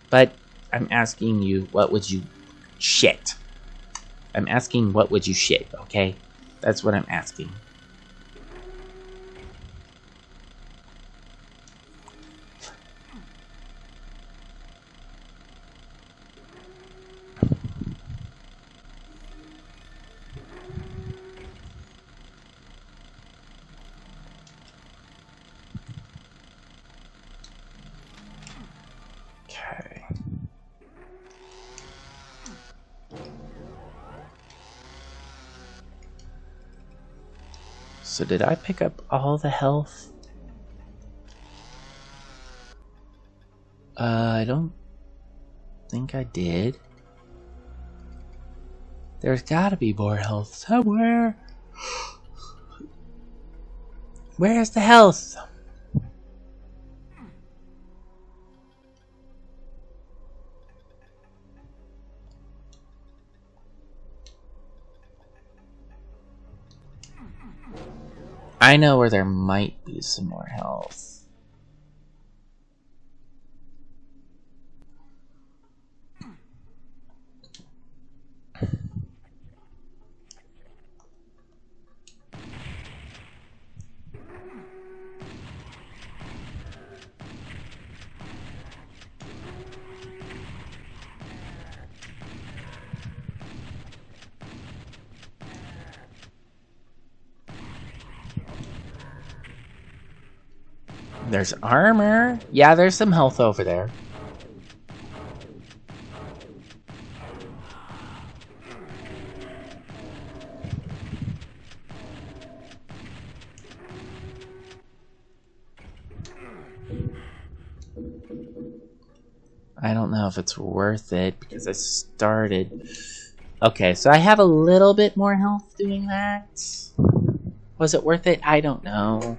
[SPEAKER 1] But I'm asking you, what would you shit? I'm asking, what would you shit, okay? That's what I'm asking. Okay. So did I pick up all the health? I don't think I did. There's gotta be more health somewhere. Where's the health? I know where there might be some more health. There's armor. Yeah, there's some health over there. I don't know if it's worth it because I started... Okay, so I have a little bit more health doing that. Was it worth it? I don't know.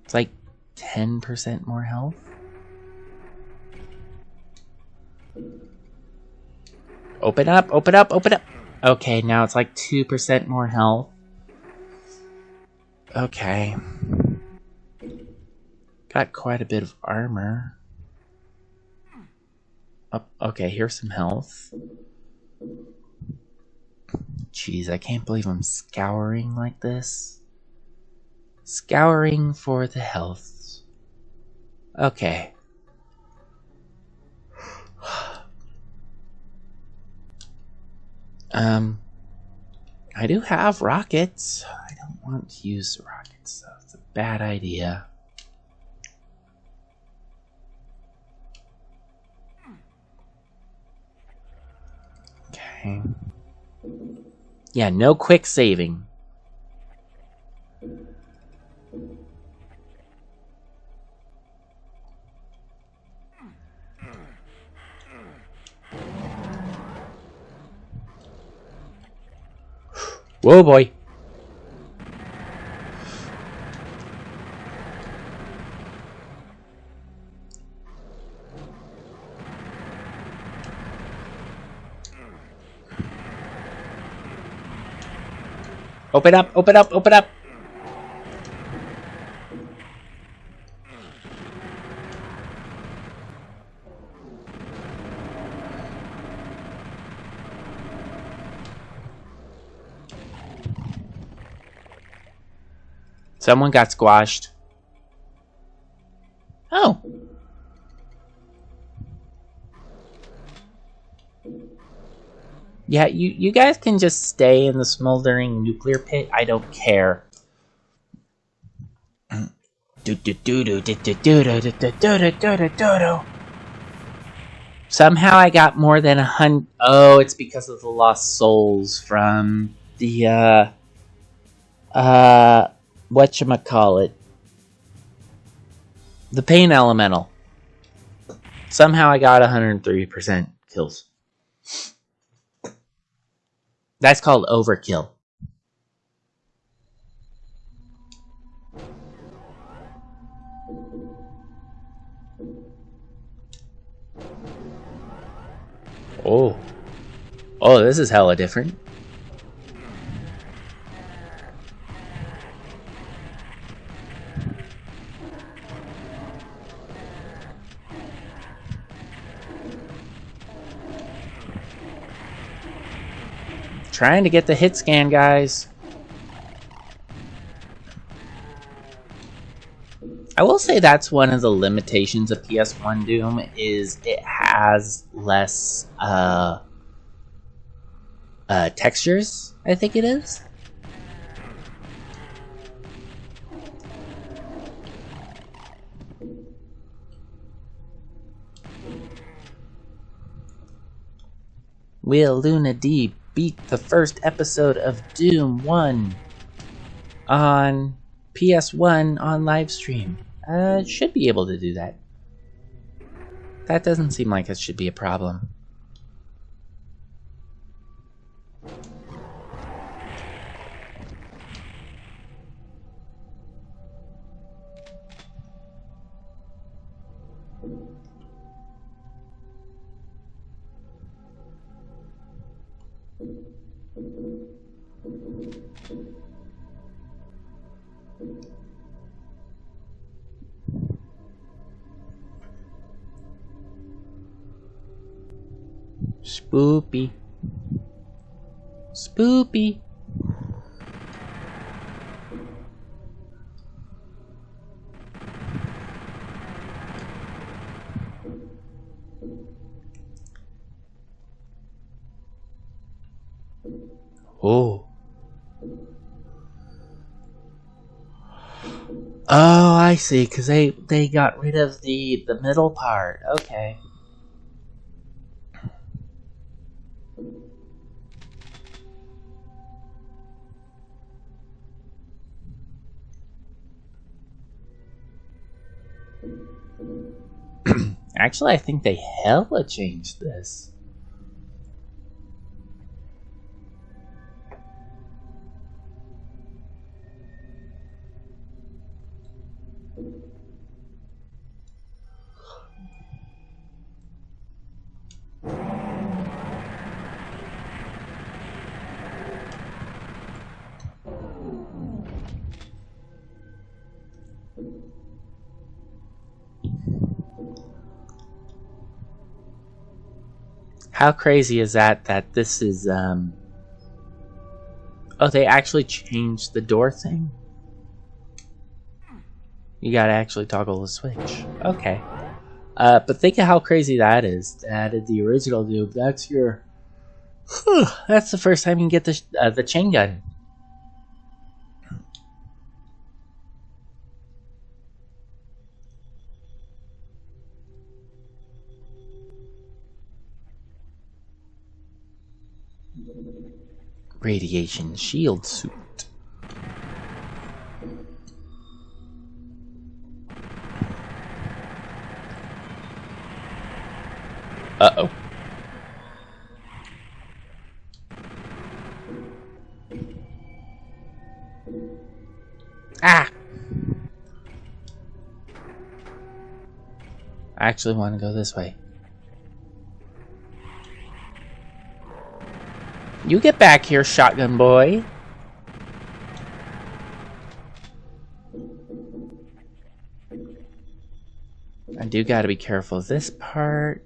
[SPEAKER 1] It's like 10% more health. Open up, open up, open up. Okay, now it's like 2% more health. Okay. Got quite a bit of armor. Oh, okay, here's some health. Jeez, I can't believe I'm scouring like this. Scouring for the health. Okay. I do have rockets. I don't want to use the rockets, so it's a bad idea. Okay. Yeah, no quick saving. Whoa, boy. Open up, open up, open up. Someone got squashed. Oh. Yeah, you guys can just stay in the smoldering nuclear pit. I don't care. Somehow I got more than 100. Oh, it's because of the lost souls from the whatchamacallit, the pain elemental. Somehow I got 103% kills. That's called overkill. Oh. Oh, this is hella different. Trying to get the hit scan, guys. I will say that's one of the limitations of PS1 Doom is it has less textures, I think it is. Will Luna D beat the first episode of Doom 1 on PS1 on Livestream? Should be able to do that. That doesn't seem like it should be a problem. Spoopy. Spoopy. Oh. Oh, I see, because they got rid of the middle part. Okay. Actually, I think they hella changed this. How crazy is that this is, oh, they actually changed the door thing? You gotta actually toggle the switch. Okay. But think of how crazy that is. That in the original Doom, that's your... that's the first time you can get the chain gun. Radiation shield suit. Uh-oh. Ah! I actually want to go this way. You get back here, shotgun boy. I do gotta be careful of this part.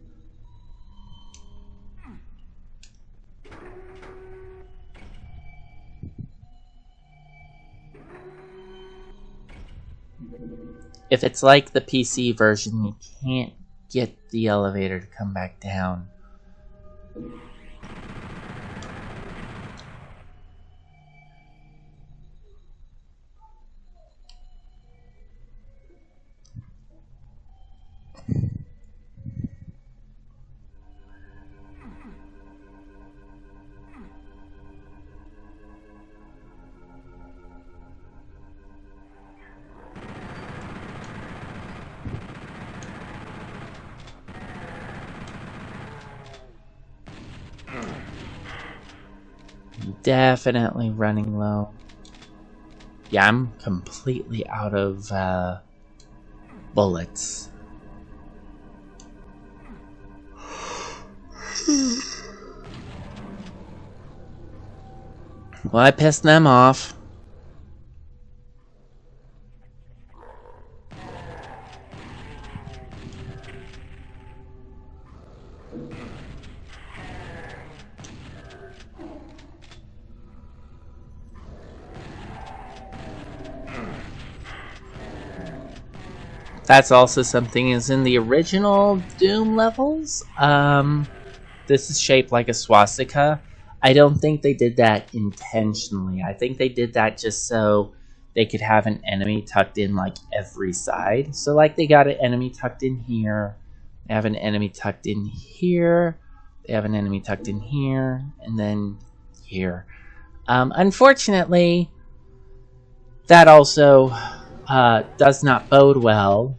[SPEAKER 1] If it's like the PC version, you can't get the elevator to come back down. Definitely running low. Yeah, I'm completely out of bullets. Well, I pissed them off. That's also something is in the original Doom levels. This is shaped like a swastika. I don't think they did that intentionally. I think they did that just so they could have an enemy tucked in like every side. So like they got an enemy tucked in here. They have an enemy tucked in here. They have an enemy tucked in here. And then here. Unfortunately, that also does not bode well,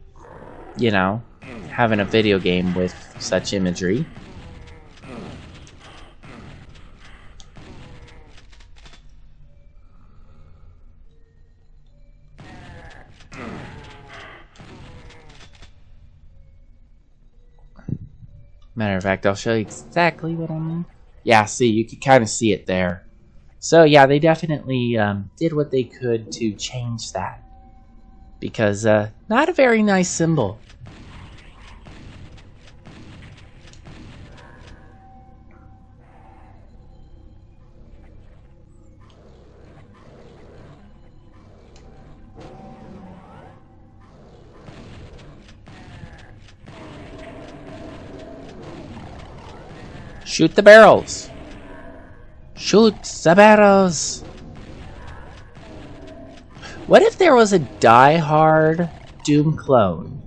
[SPEAKER 1] you know, having a video game with such imagery. Matter of fact, I'll show you exactly what I mean. Yeah, see, you can kind of see it there. So yeah, they definitely did what they could to change that. Because not a very nice symbol. Shoot the barrels! Shoot the barrels! What if there was a die-hard Doom clone?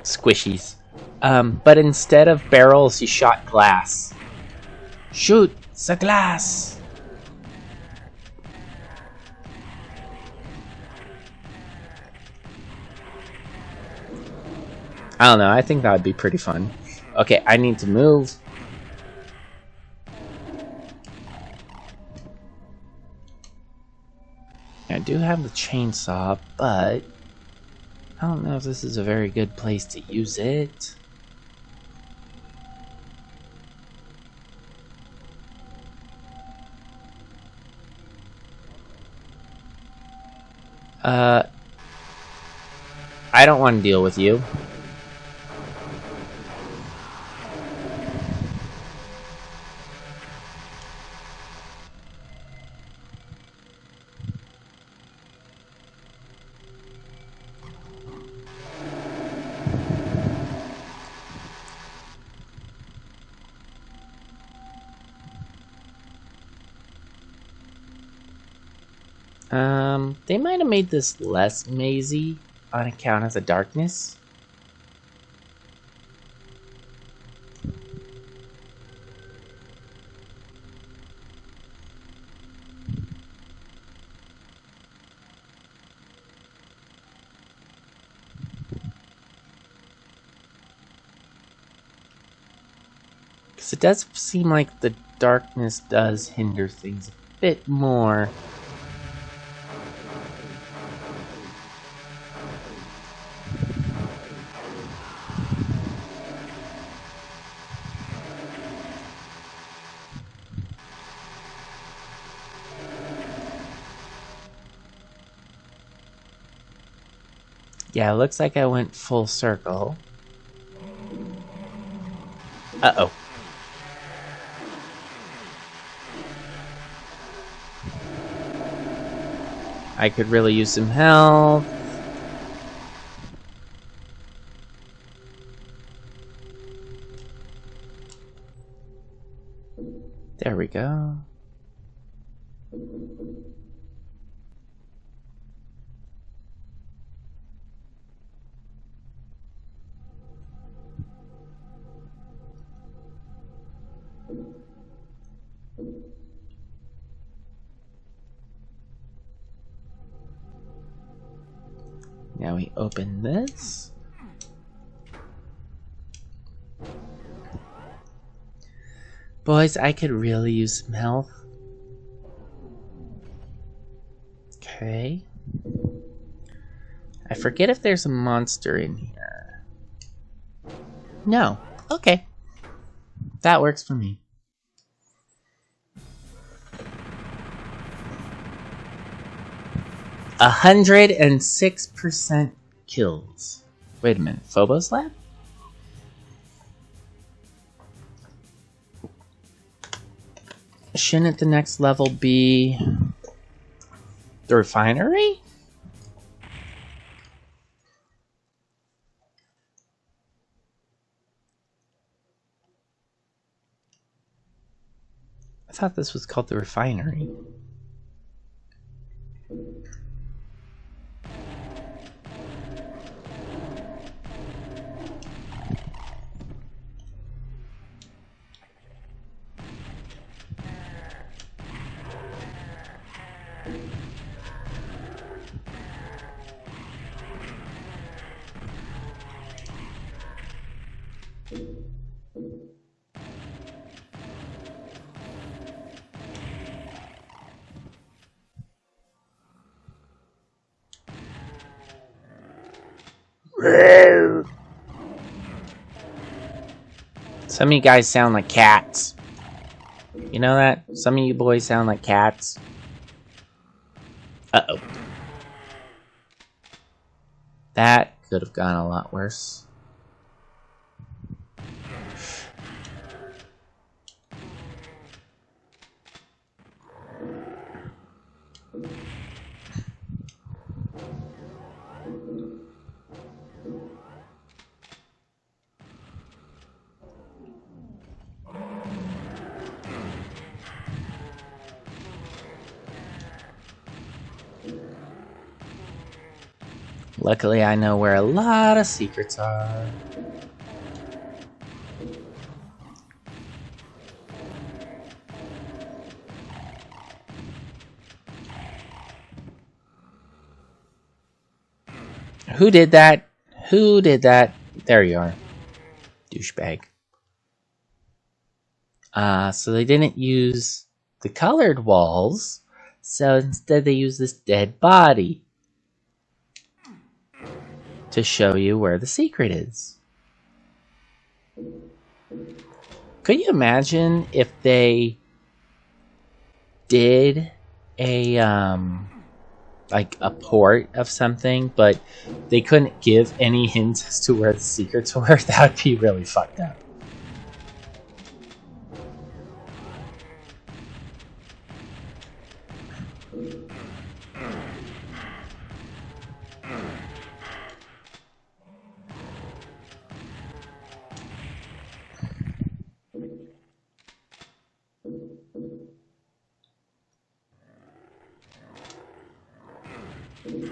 [SPEAKER 1] Squishies. But instead of barrels, you shot glass. Shoot the glass! I don't know, I think that would be pretty fun. Okay, I need to move. I do have the chainsaw, but I don't know if this is a very good place to use it. I don't want to deal with you. They might have made this less mazy on account of the darkness. Because it does seem like the darkness does hinder things a bit more. Yeah, it looks like I went full circle. Uh-oh. I could really use some health. There we go. Now we open this. Boys, I could really use some health. Okay. I forget if there's a monster in here. No. Okay. That works for me. A 106% kills. Wait a minute. Phobos Lab? Shouldn't the next level be the refinery? I thought this was called the refinery. Some of you guys sound like cats. You know that? Some of you boys sound like cats. Uh-oh. That could have gone a lot worse. Luckily, I know where a lot of secrets are. Who did that? Who did that? There you are. Douchebag. So they didn't use the colored walls, so instead they used this dead body to show you where the secret is. Could you imagine if they did a like a port of something, but they couldn't give any hints as to where the secrets were? That would be really fucked up.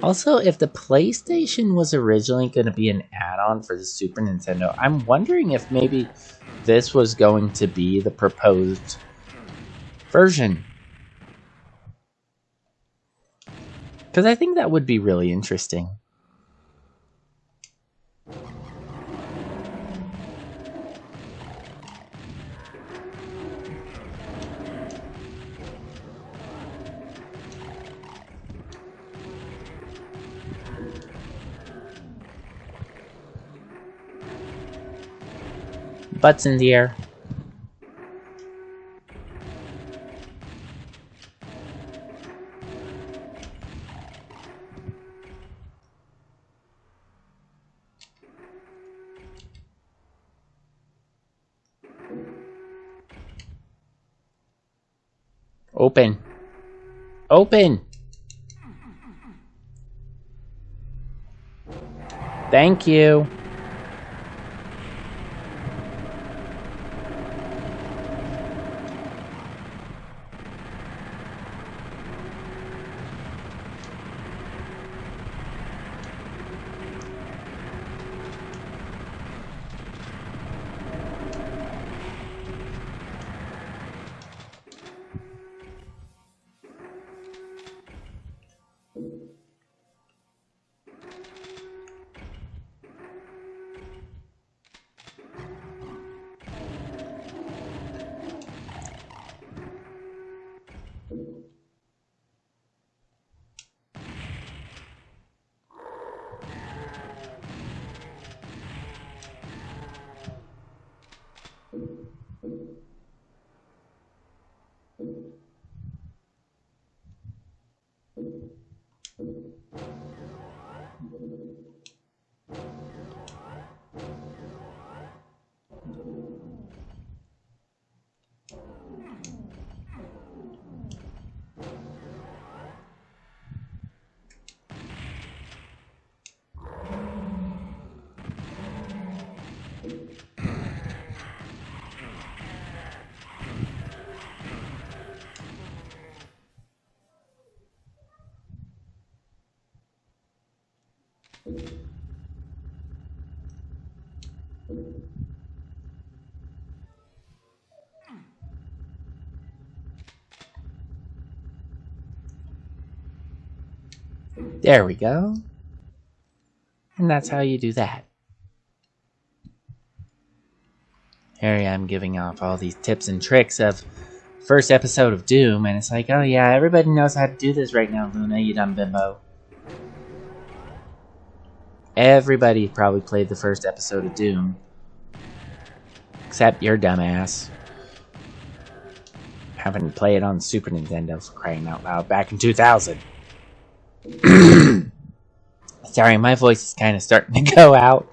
[SPEAKER 1] Also, if the PlayStation was originally going to be an add-on for the Super Nintendo, I'm wondering if maybe this was going to be the proposed version. Because I think that would be really interesting. Butts in the air. Open. Open! Thank you. There we go. And that's how you do that. Here I am giving off all these tips and tricks of first episode of Doom, and it's like, oh yeah, everybody knows how to do this right now, Luna, you dumb bimbo. Everybody probably played the first episode of Doom. Except your dumbass. Having to play it on Super Nintendo, for crying out loud, back in 2000. Sorry, my voice is kind of starting to go out.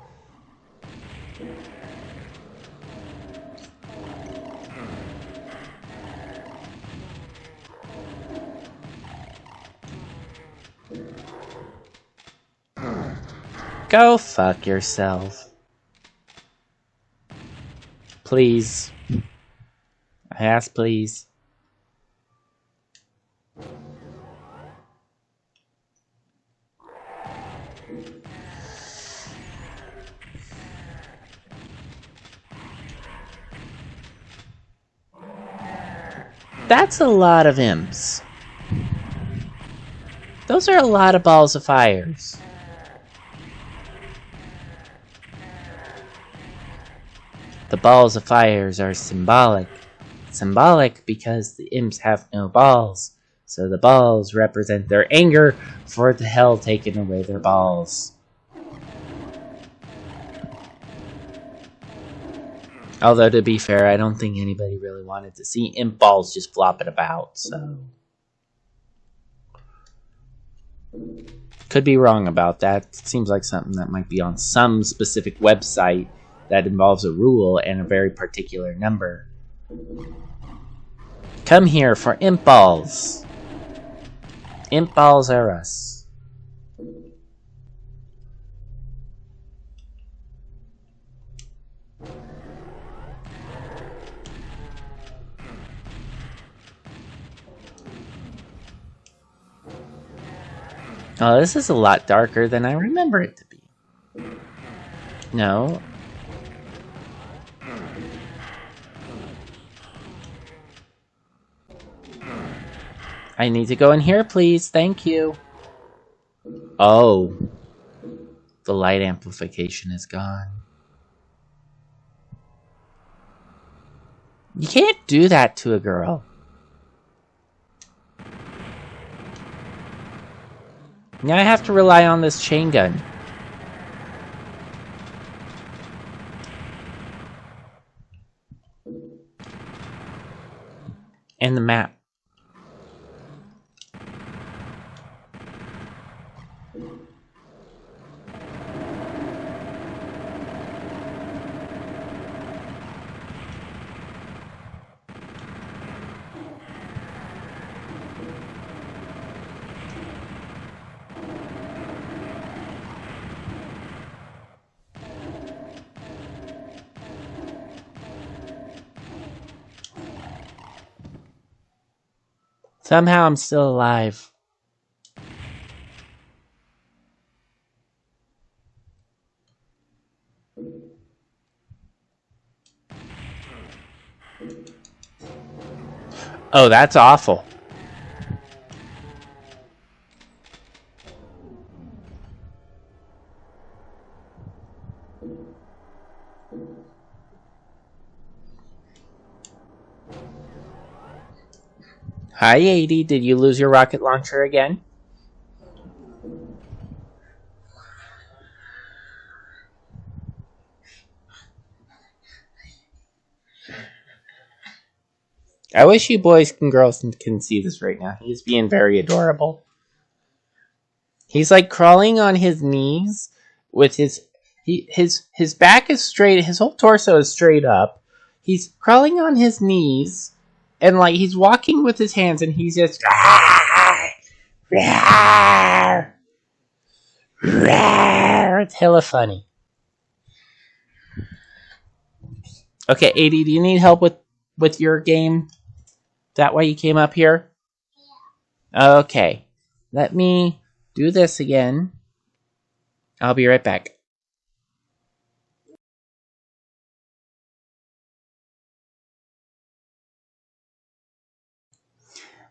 [SPEAKER 1] Go fuck yourself. Please. I ask, please. That's a lot of imps. Those are a lot of balls of fires. The balls of fires are symbolic. Symbolic because the imps have no balls. So the balls represent their anger for the hell taking away their balls. Although, to be fair, I don't think anybody really wanted to see imp balls just flopping about, so... Could be wrong about that. Seems like something that might be on some specific website that involves a rule and a very particular number. Come here for imp balls. Imp balls are us. Oh, this is a lot darker than I remember it to be. No. I need to go in here, please. Thank you. Oh. The light amplification is gone. You can't do that to a girl. Now I have to rely on this chain gun. And the map. Somehow I'm still alive. Oh, that's awful. Hi, 80. Did you lose your rocket launcher again? I wish you boys and girls can see this right now. He's being very adorable. He's like crawling on his knees with his back is straight, his whole torso is straight up. He's crawling on his knees and like he's walking with his hands and he's just it's hella funny. Okay, 80, do you need help with your game? That why you came up here? Yeah. Okay. Let me do this again. I'll be right back.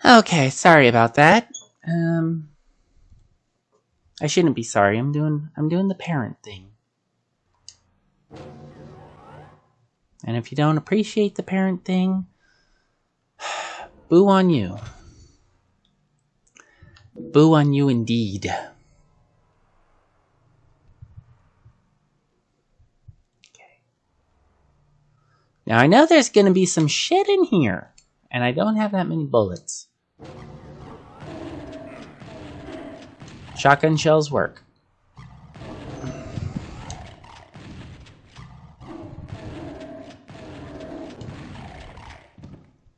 [SPEAKER 1] Okay, sorry about that. I shouldn't be sorry. I'm doing the parent thing. And if you don't appreciate the parent thing, boo on you. Boo on you indeed. Okay. Now I know there's gonna be some shit in here, and I don't have that many bullets. Shotgun shells work.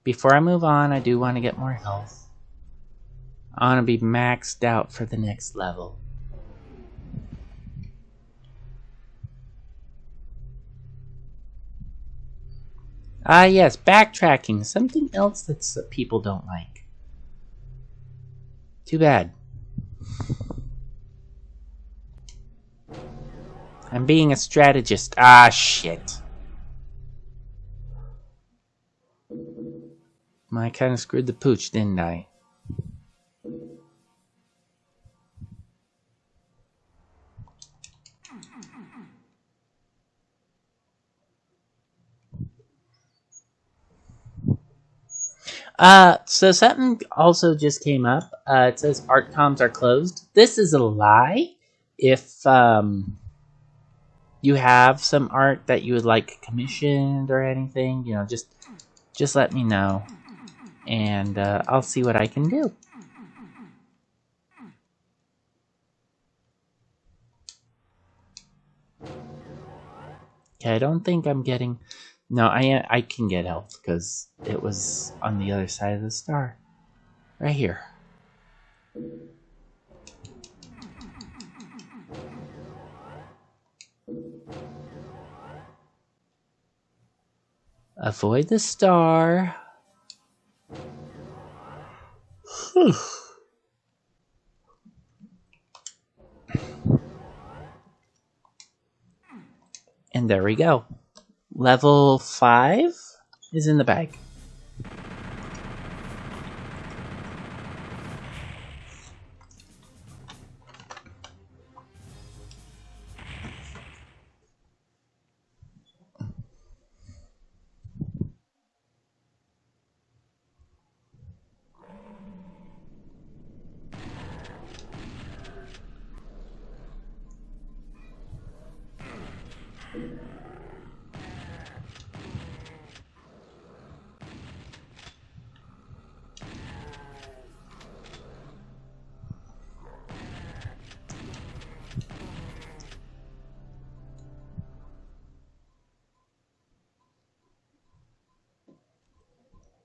[SPEAKER 1] Before I move on, I do want to get more health. I want to be maxed out for the next level. Ah, yes, backtracking. Something else that people don't like. Too bad. I'm being a strategist. Ah, shit. I kind of screwed the pooch, didn't I? So something also just came up. It says art comms are closed. This is a lie. If you have some art that you would like commissioned or anything, you know, just let me know, and I'll see what I can do. Okay, I don't think I'm getting. No, I can get health because it was on the other side of the star, right here. Avoid the star. And there we go. Level 5 is in the bag.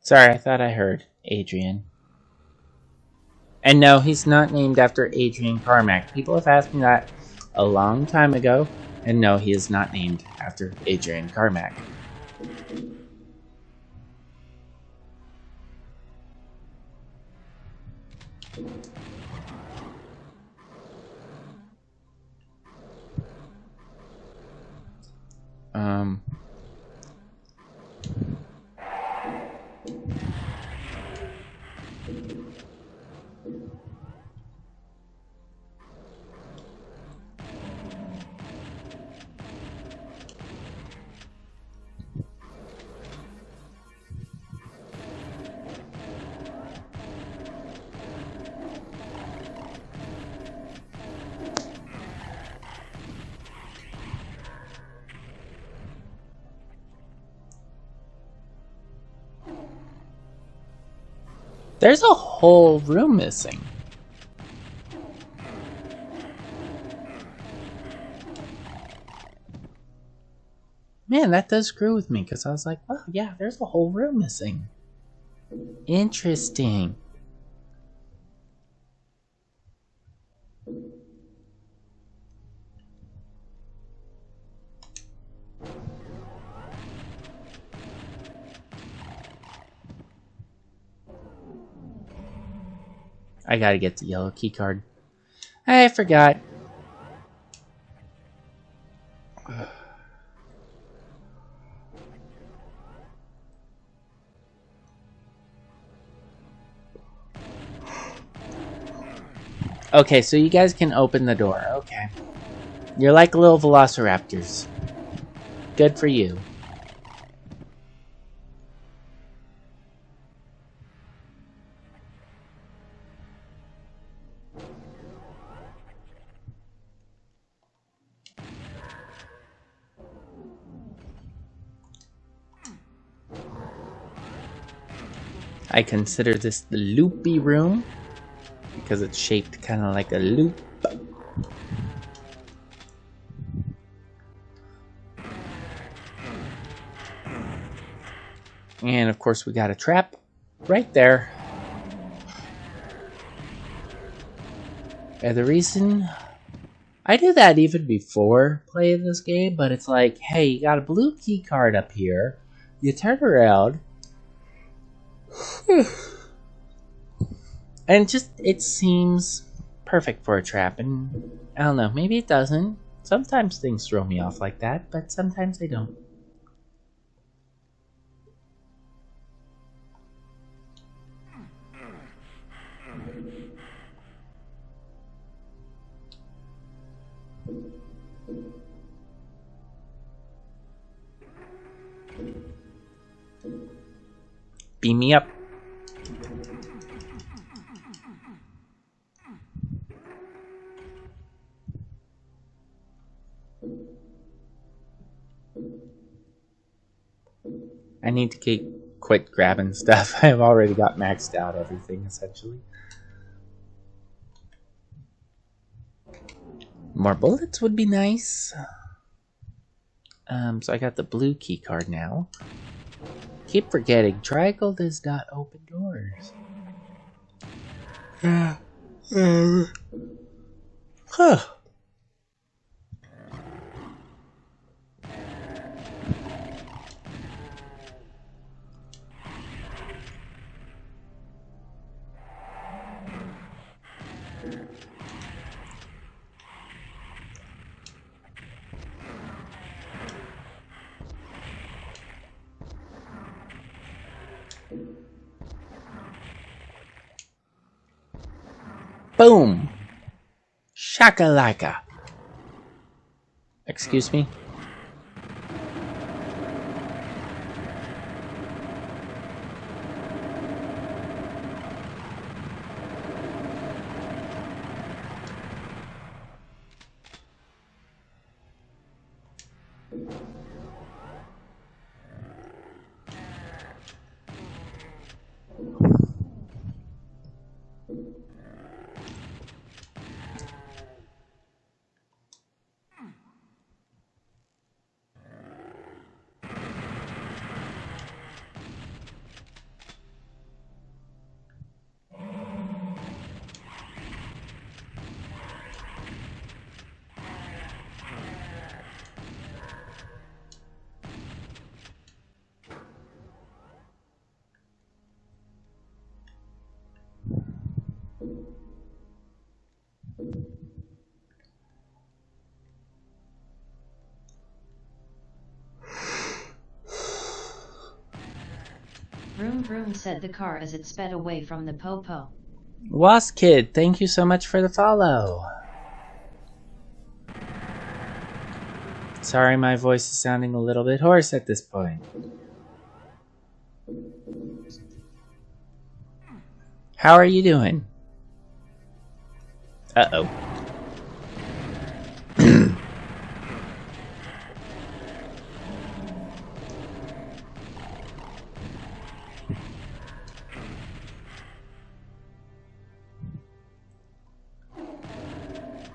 [SPEAKER 1] Sorry, I thought I heard Adrian. And no, he's not named after Adrian Carmack. People have asked me that a long time ago, and no, he is not named after Adrian Carmack. There's a whole room missing. Man, that does screw with me, because I was like, well, yeah, there's a whole room missing. Interesting. I gotta get the yellow key card. I forgot. Okay, so you guys can open the door. Okay. You're like little velociraptors. Good for you. I consider this the loopy room because it's shaped kind of like a loop. And of course we got a trap right there. And the reason I do that even before playing this game, but it's like, hey, you got a blue key card up here. You turn around. And just, it seems perfect for a trap. And I don't know, maybe it doesn't. Sometimes things throw me off like that, but sometimes they don't. Beam me up. I need to quit grabbing stuff. I've already got maxed out everything, essentially. More bullets would be nice. So I got the blue key card now. Keep forgetting, triangle does not open doors. Huh. Boom! Shakalaka. Excuse me?
[SPEAKER 4] Vroom vroom, said the car as it sped away from the popo.
[SPEAKER 1] Wasp Kid, thank you so much for the follow. Sorry, my voice is sounding a little bit hoarse at this point. How are you doing? Uh-oh.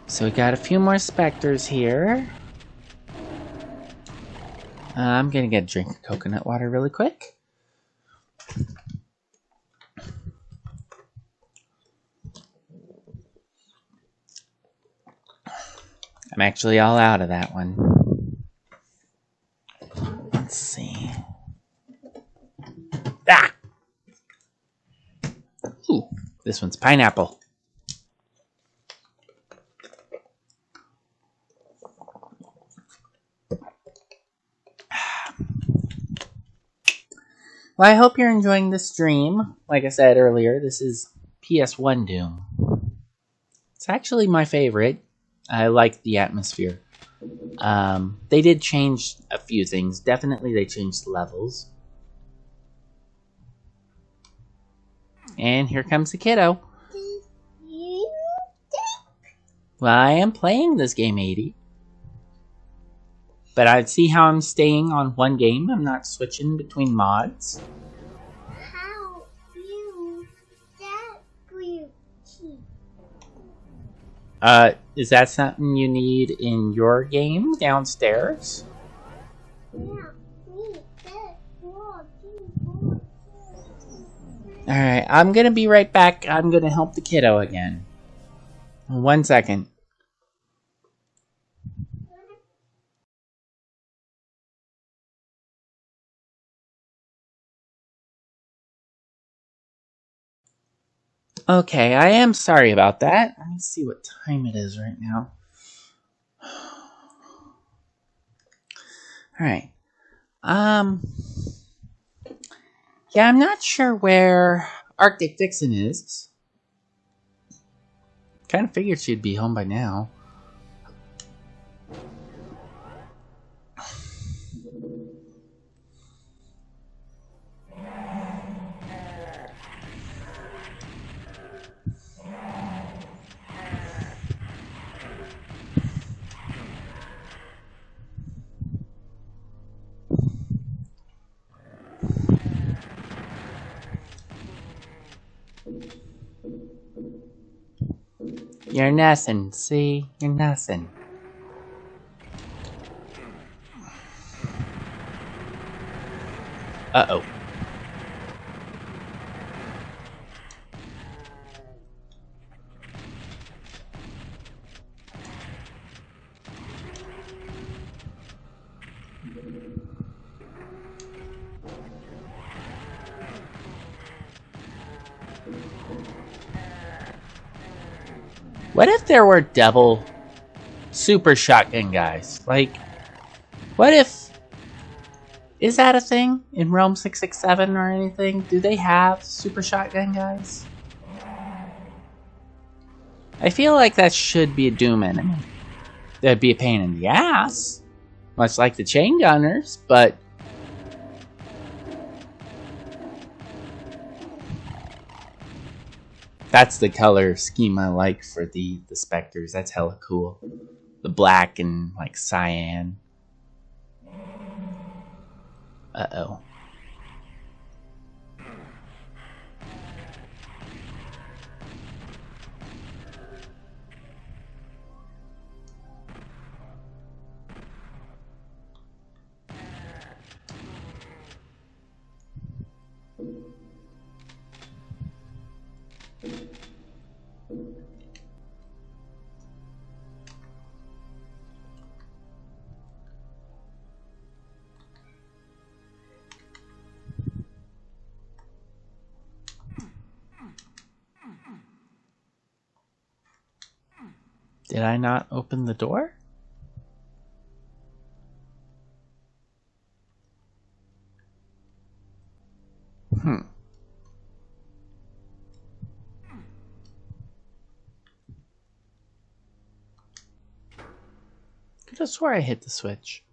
[SPEAKER 1] So we got a few more specters here. I'm gonna get a drink of coconut water really quick. I'm actually all out of that one. Let's see. Ah! Ooh, this one's pineapple. Well, I hope you're enjoying the stream. Like I said earlier, this is PS1 Doom. It's actually my favorite. I like the atmosphere. They did change a few things. Definitely they changed the levels. And here comes the kiddo. Well, I am playing this game 80. But I see how I'm staying on one game. I'm not switching between mods.
[SPEAKER 3] How you that green tea?
[SPEAKER 1] Is that something you need in your game downstairs?
[SPEAKER 3] Yeah, me that
[SPEAKER 1] Alright, I'm gonna be right back. I'm gonna help the kiddo again. 1 second. Okay, I am sorry about that. Let me see what time it is right now. Alright. Yeah, I'm not sure where Arctic Vixen is. Kind of figured she'd be home by now. You're nothing, see? You're nothing. Uh-oh. What if there were double super shotgun guys? Like, what if... Is that a thing in Realm 667 or anything? Do they have super shotgun guys? I feel like that should be a Doom enemy. That'd be a pain in the ass. Much like the chain gunners, but... That's the color scheme I like for the specters. That's hella cool. The black and like cyan. Uh-oh. Did I not open the door? I just swore I hit the switch.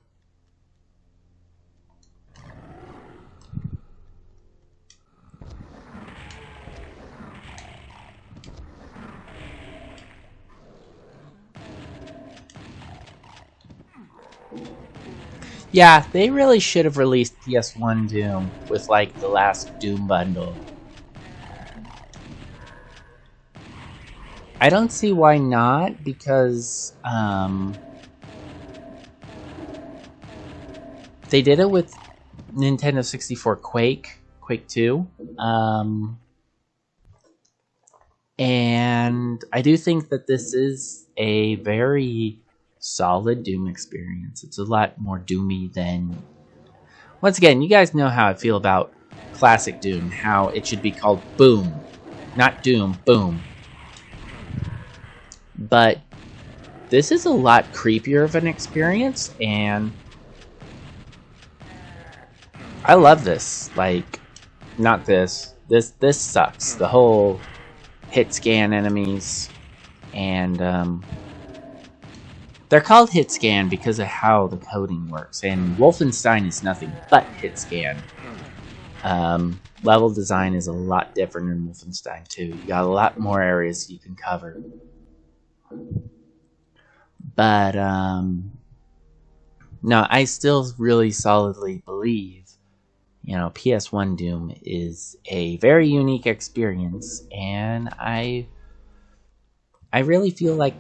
[SPEAKER 1] Yeah, they really should have released PS1 Doom with like the last Doom bundle. I don't see why not, because they did it with Nintendo 64 Quake 2. And I do think that this is a very solid Doom experience. It's a lot more Doomy than... Once again, you guys know how I feel about classic Doom, how it should be called Boom. Not Doom, Boom. But this is a lot creepier of an experience, and I love this. Like, not this. This sucks. The whole hit scan enemies, and they're called hit scan because of how the coding works, and Wolfenstein is nothing but hit scan. Level design is a lot different in Wolfenstein 2. You got a lot more areas you can cover. But no, I still really solidly believe, you know, PS1 Doom is a very unique experience, and I really feel like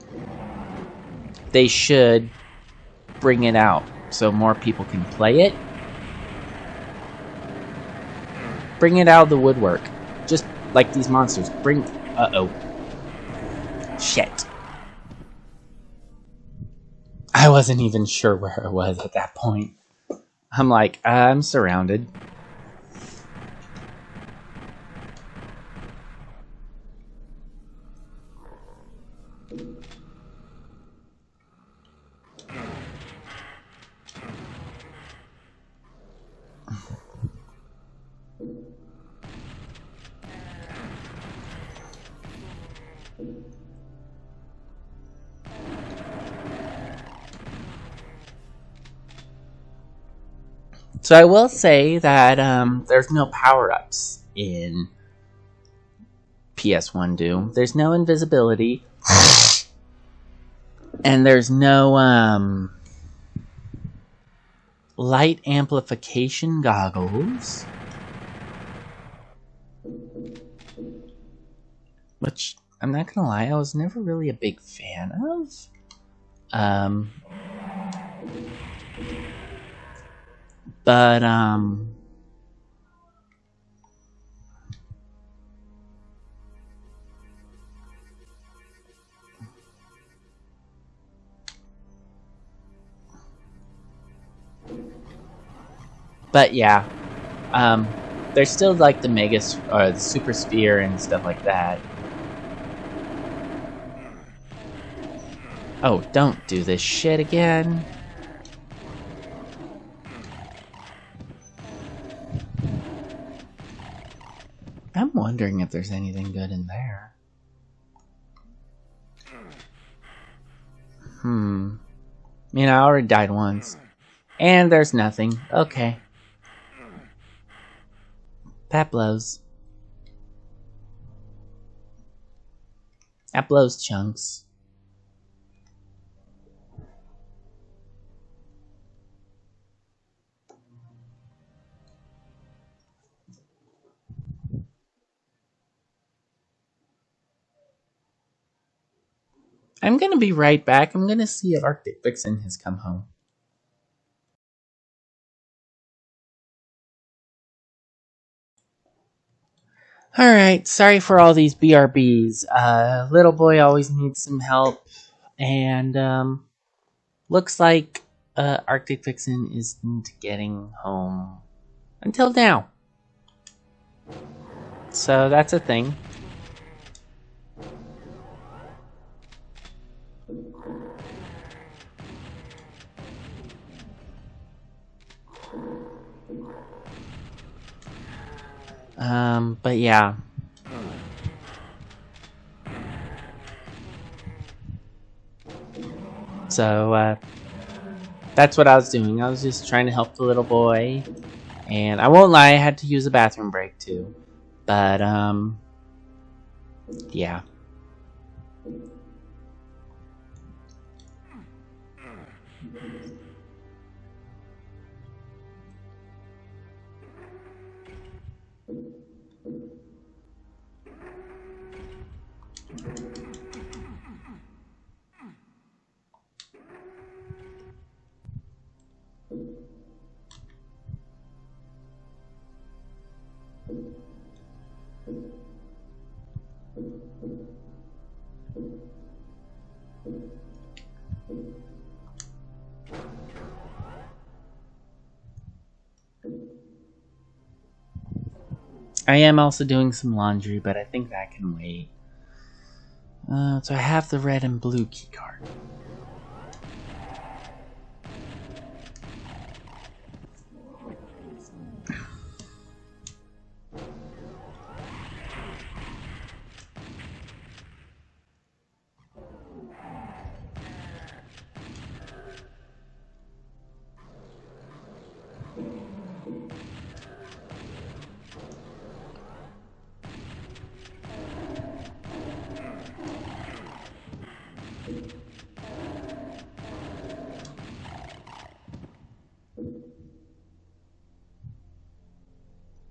[SPEAKER 1] they should bring it out so more people can play it. Bring it out of the woodwork. Just like these monsters. Uh-oh. Shit. I wasn't even sure where I was at that point. I'm like, I'm surrounded. So I will say that there's no power-ups in PS1 Doom. There's no invisibility. And there's no light amplification goggles. Which, I'm not gonna lie, I was never really a big fan of. But yeah, there's still like the the super sphere and stuff like that. Oh, don't do this shit again. I'm wondering if there's anything good in there. I mean, I already died once. And there's nothing. Okay. That blows. That blows chunks. I'm gonna be right back. I'm gonna see if Arctic Vixen has come home. Alright, sorry for all these BRBs. Little boy always needs some help. And, looks like, Arctic Vixen isn't getting home until now. So that's a thing. But yeah. So, that's what I was doing. I was just trying to help the little boy. And I won't lie, I had to use a bathroom break too. But, yeah. I am also doing some laundry, but I think that can wait. So I have the red and blue key card.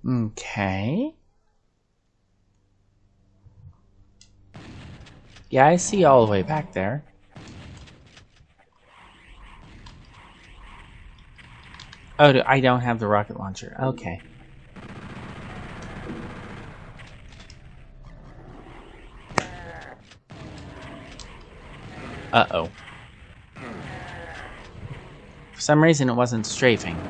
[SPEAKER 1] Okay. Yeah, I see all the way back there. Oh, I don't have the rocket launcher. Okay. Uh-oh. For some reason, it wasn't strafing.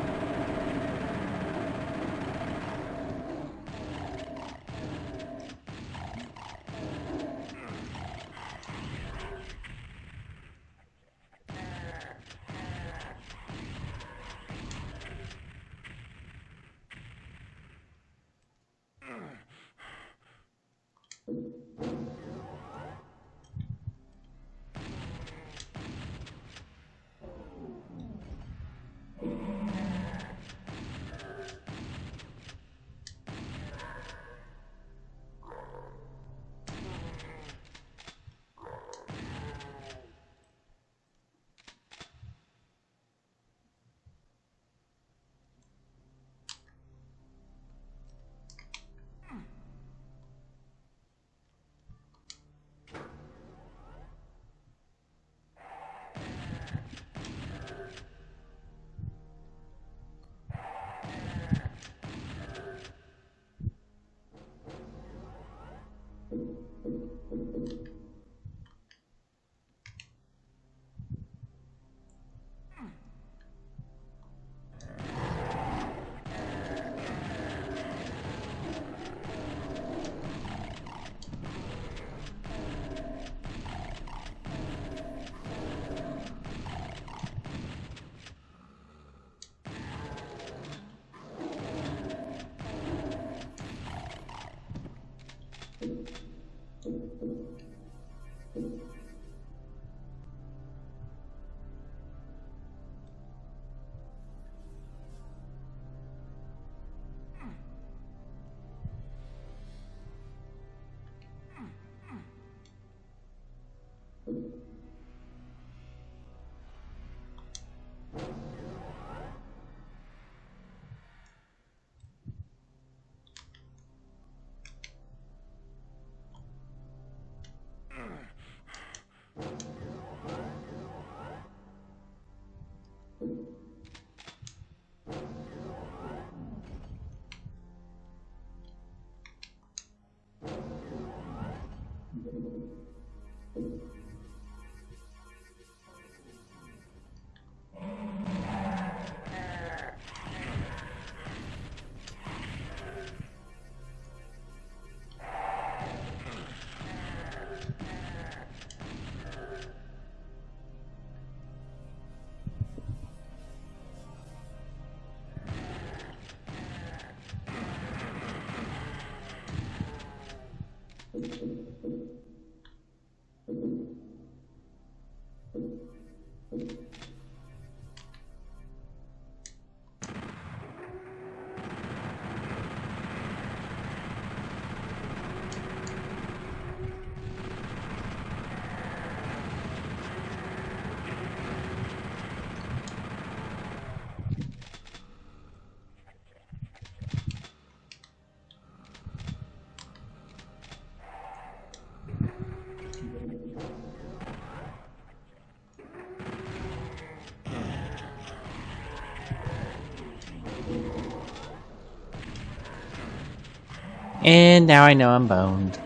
[SPEAKER 1] And now I know I'm boned.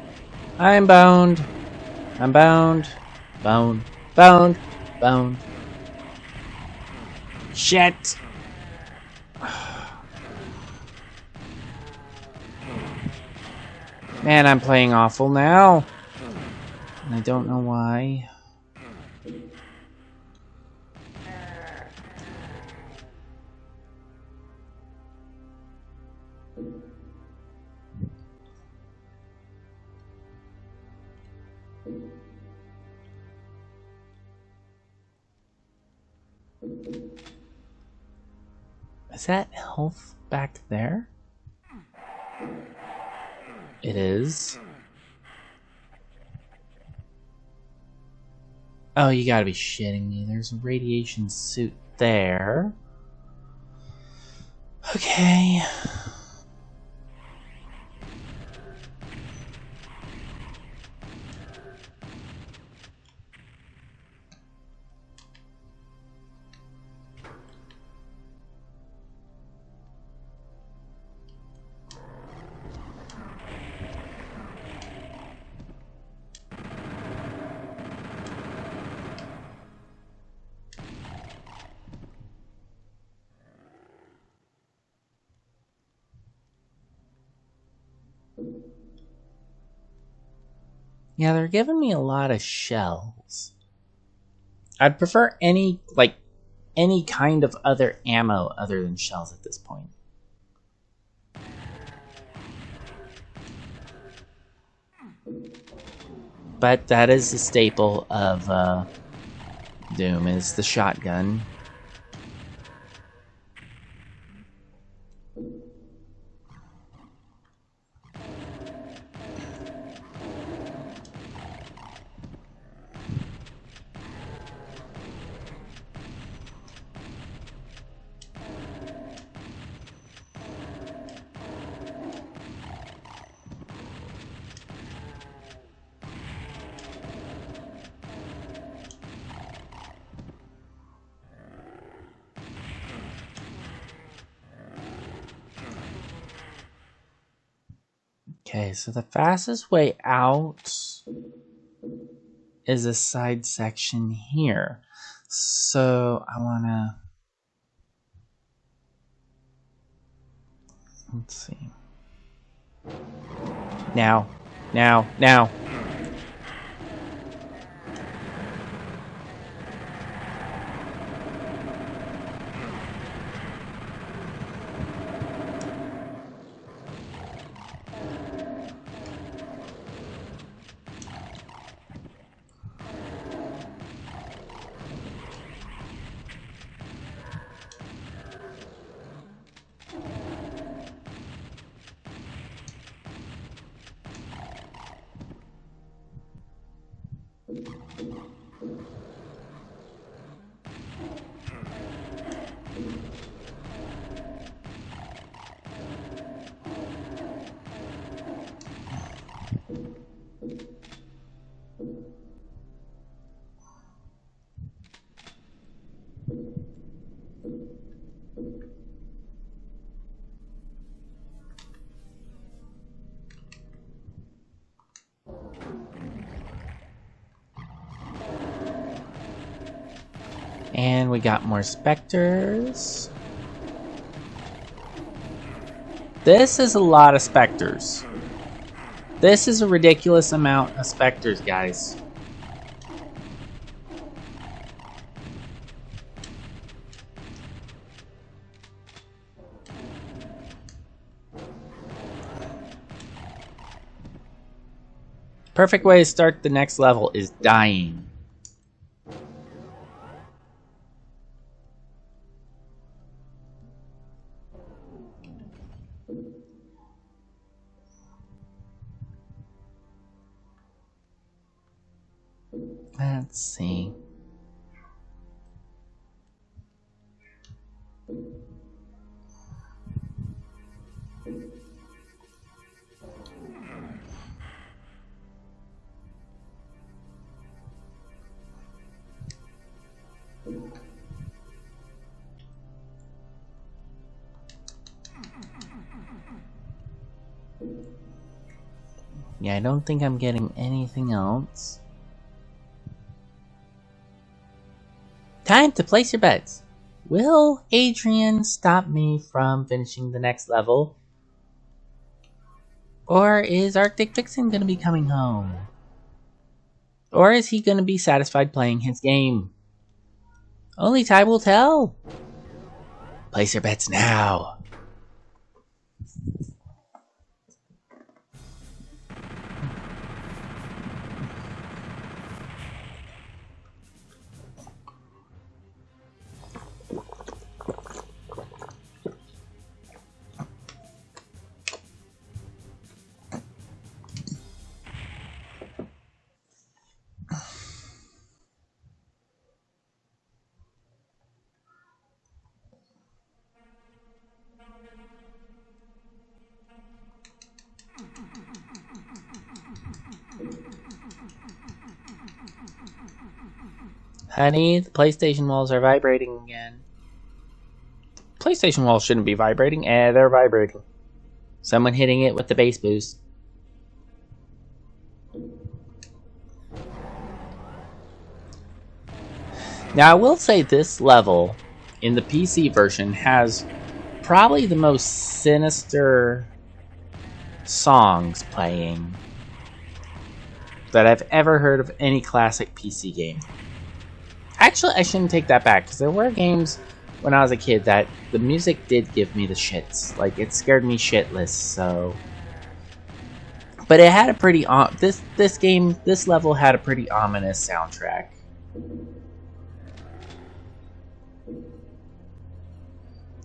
[SPEAKER 1] I'm boned. I'm boned. Boned. Boned. Boned. Shit. Man, I'm playing awful now. And I don't know why. Is that health back there? It is. Oh, you gotta be shitting me. There's a radiation suit there. Okay. Yeah, they're giving me a lot of shells. I'd prefer any kind of other ammo other than shells at this point. But that is the staple of Doom, is the shotgun. Okay, so the fastest way out is a side section here. So I wanna... Let's see. Now. And we got more specters. This is a lot of specters. This is a ridiculous amount of specters, guys. Perfect way to start the next level is dying. Let's see. Yeah, I don't think I'm getting anything else. Time to place your bets. Will Adrian stop me from finishing the next level? Or is Arctic Vixen going to be coming home? Or is he going to be satisfied playing his game? Only time will tell. Place your bets now. Honey, the PlayStation walls are vibrating again. PlayStation walls shouldn't be vibrating. They're vibrating. Someone hitting it with the bass boost. Now, I will say this level in the PC version has probably the most sinister songs playing that I've ever heard of any classic PC game. Actually, I shouldn't take that back, because there were games when I was a kid that the music did give me the shits. Like, it scared me shitless, so... But it had a pretty... This level had a pretty ominous soundtrack.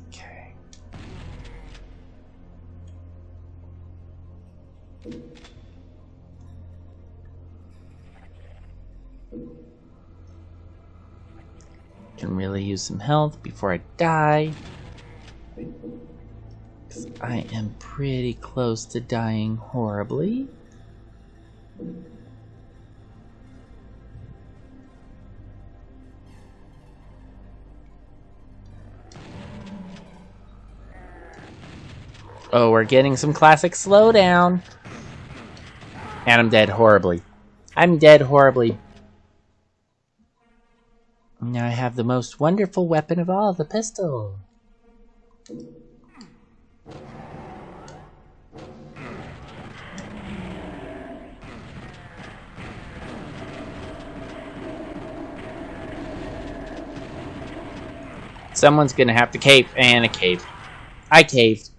[SPEAKER 1] Okay. Can really use some health before I die. 'Cause I am pretty close to dying horribly. Oh, we're getting some classic slowdown. And I'm dead horribly. I'm dead horribly. Now I have the most wonderful weapon of all, the pistol. Someone's gonna have to cave, and a cave. I caved.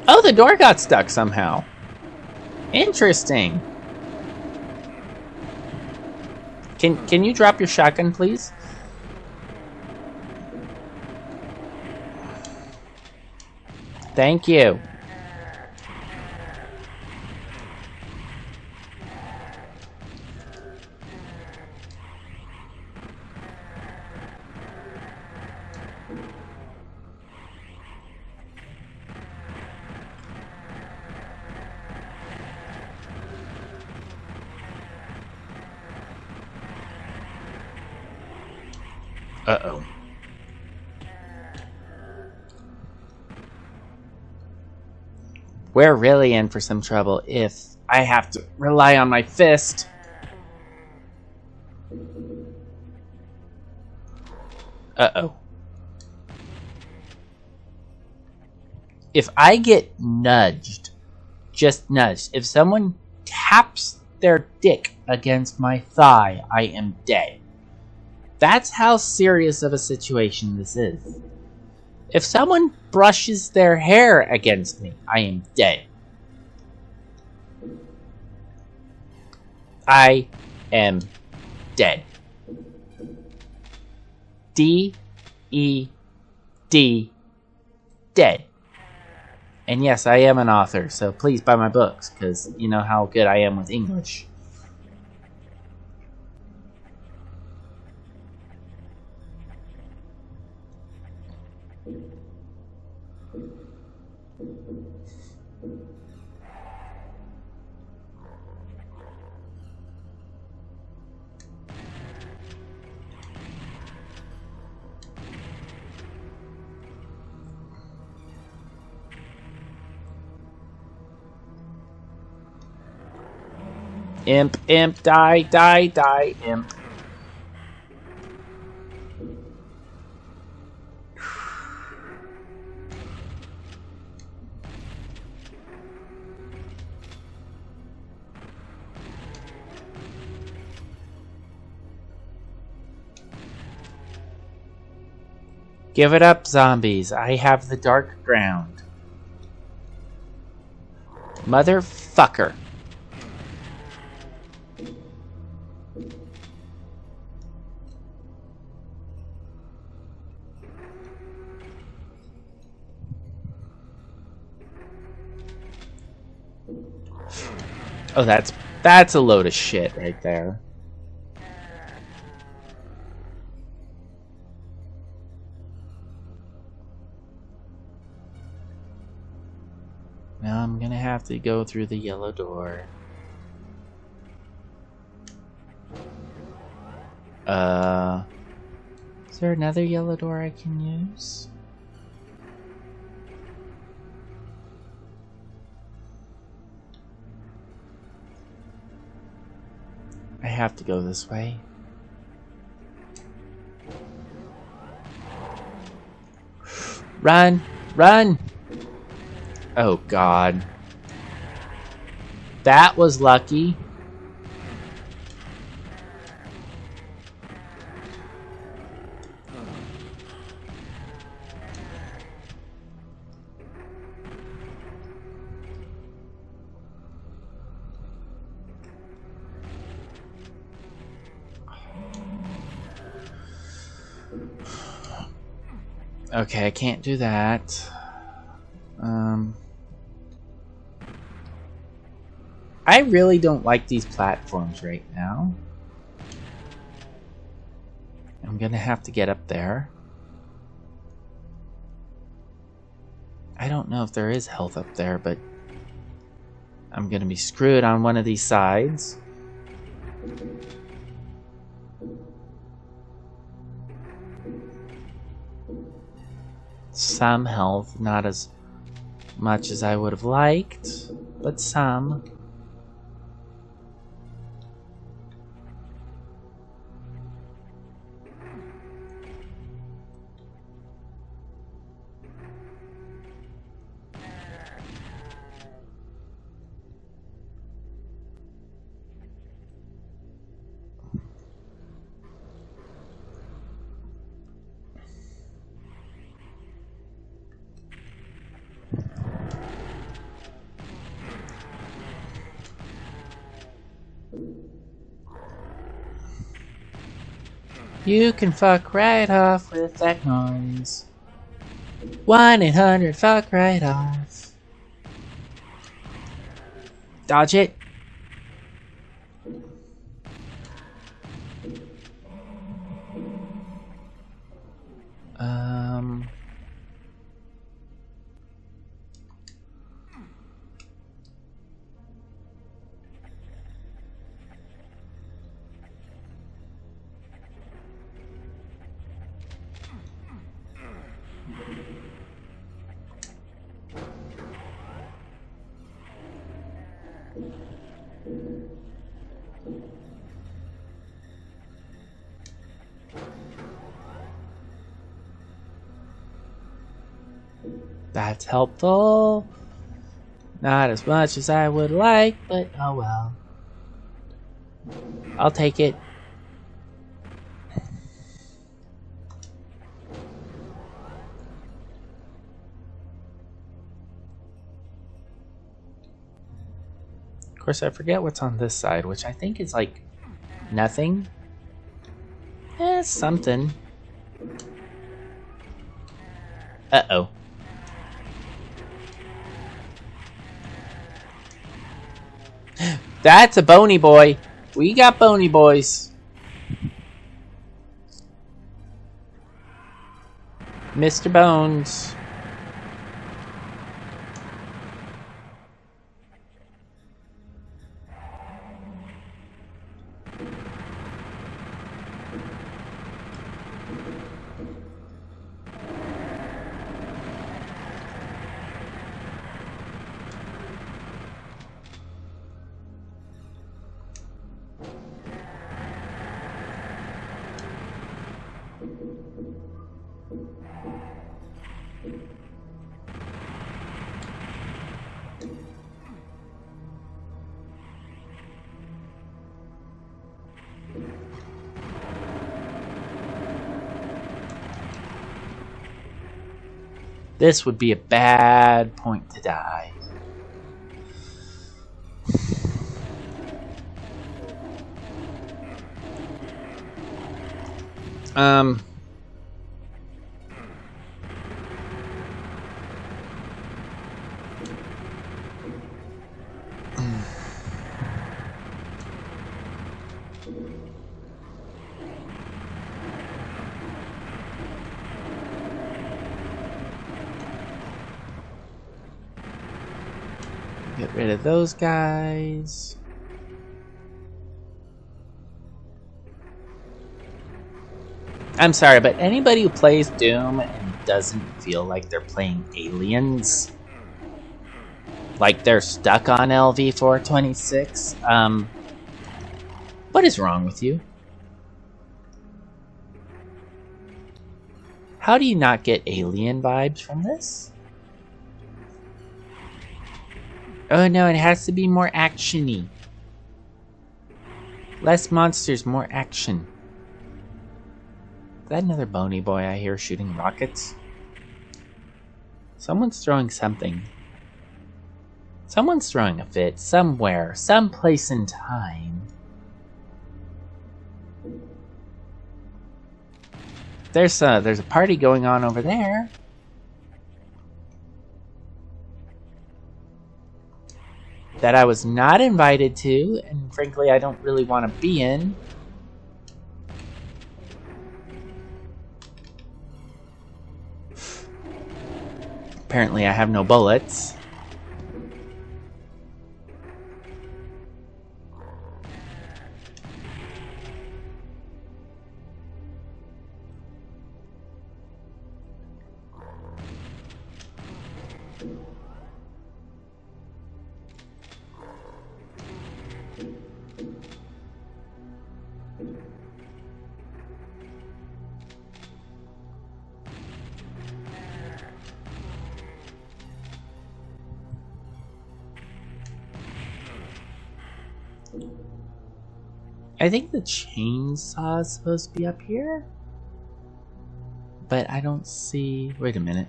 [SPEAKER 1] Oh, the door got stuck somehow. Interesting. Can you drop your shotgun, please? Thank you. Uh-oh. We're really in for some trouble if I have to rely on my fist. Uh-oh. If I get nudged, just nudged, if someone taps their dick against my thigh, I am dead. That's how serious of a situation this is. If someone brushes their hair against me, I am dead. I am dead. D-E-D. Dead. And yes, I am an author, so please buy my books, because you know how good I am with English. Imp, imp, die, die, die, imp. Give it up, zombies. I have the dark ground. Motherfucker. Oh, that's a load of shit right there. Now I'm gonna have to go through the yellow door. Is there another yellow door I can use? I have to go this way. Run! Run! Oh god. That was lucky. Okay, I can't do that. I really don't like these platforms right now. I'm gonna have to get up there. I don't know if there is health up there, but I'm gonna be screwed on one of these sides. Some health, not as much as I would have liked, but some. You can fuck right off with that noise. 1-800 fuck right off. Dodge it. That's helpful. Not as much as I would like, but oh well. I'll take it. Of course, I forget what's on this side, which I think is like nothing. Something. Uh-oh. That's a bony boy. We got bony boys. Mr. Bones. This would be a bad point to die. Get rid of those guys. I'm sorry, but anybody who plays Doom and doesn't feel like they're playing Aliens, like they're stuck on LV-426, what is wrong with you? How do you not get Alien vibes from this? Oh no, it has to be more action-y. Less monsters, more action. Is that another bony boy I hear shooting rockets? Someone's throwing something. Someone's throwing a fit somewhere, someplace in time. There's a party going on over there. That I was not invited to, and frankly I don't really want to be in. Apparently I have no bullets. I think the chainsaw is supposed to be up here, but I don't see... Wait a minute.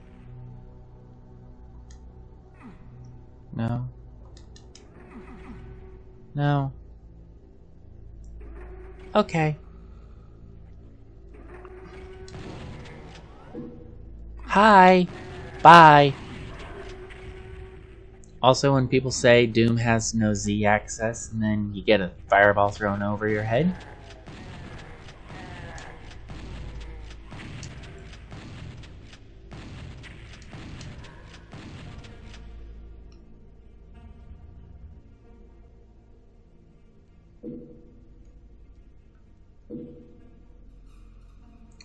[SPEAKER 1] No. No. Okay. Hi. Bye. Also, when people say Doom has no Z access, and then you get a fireball thrown over your head.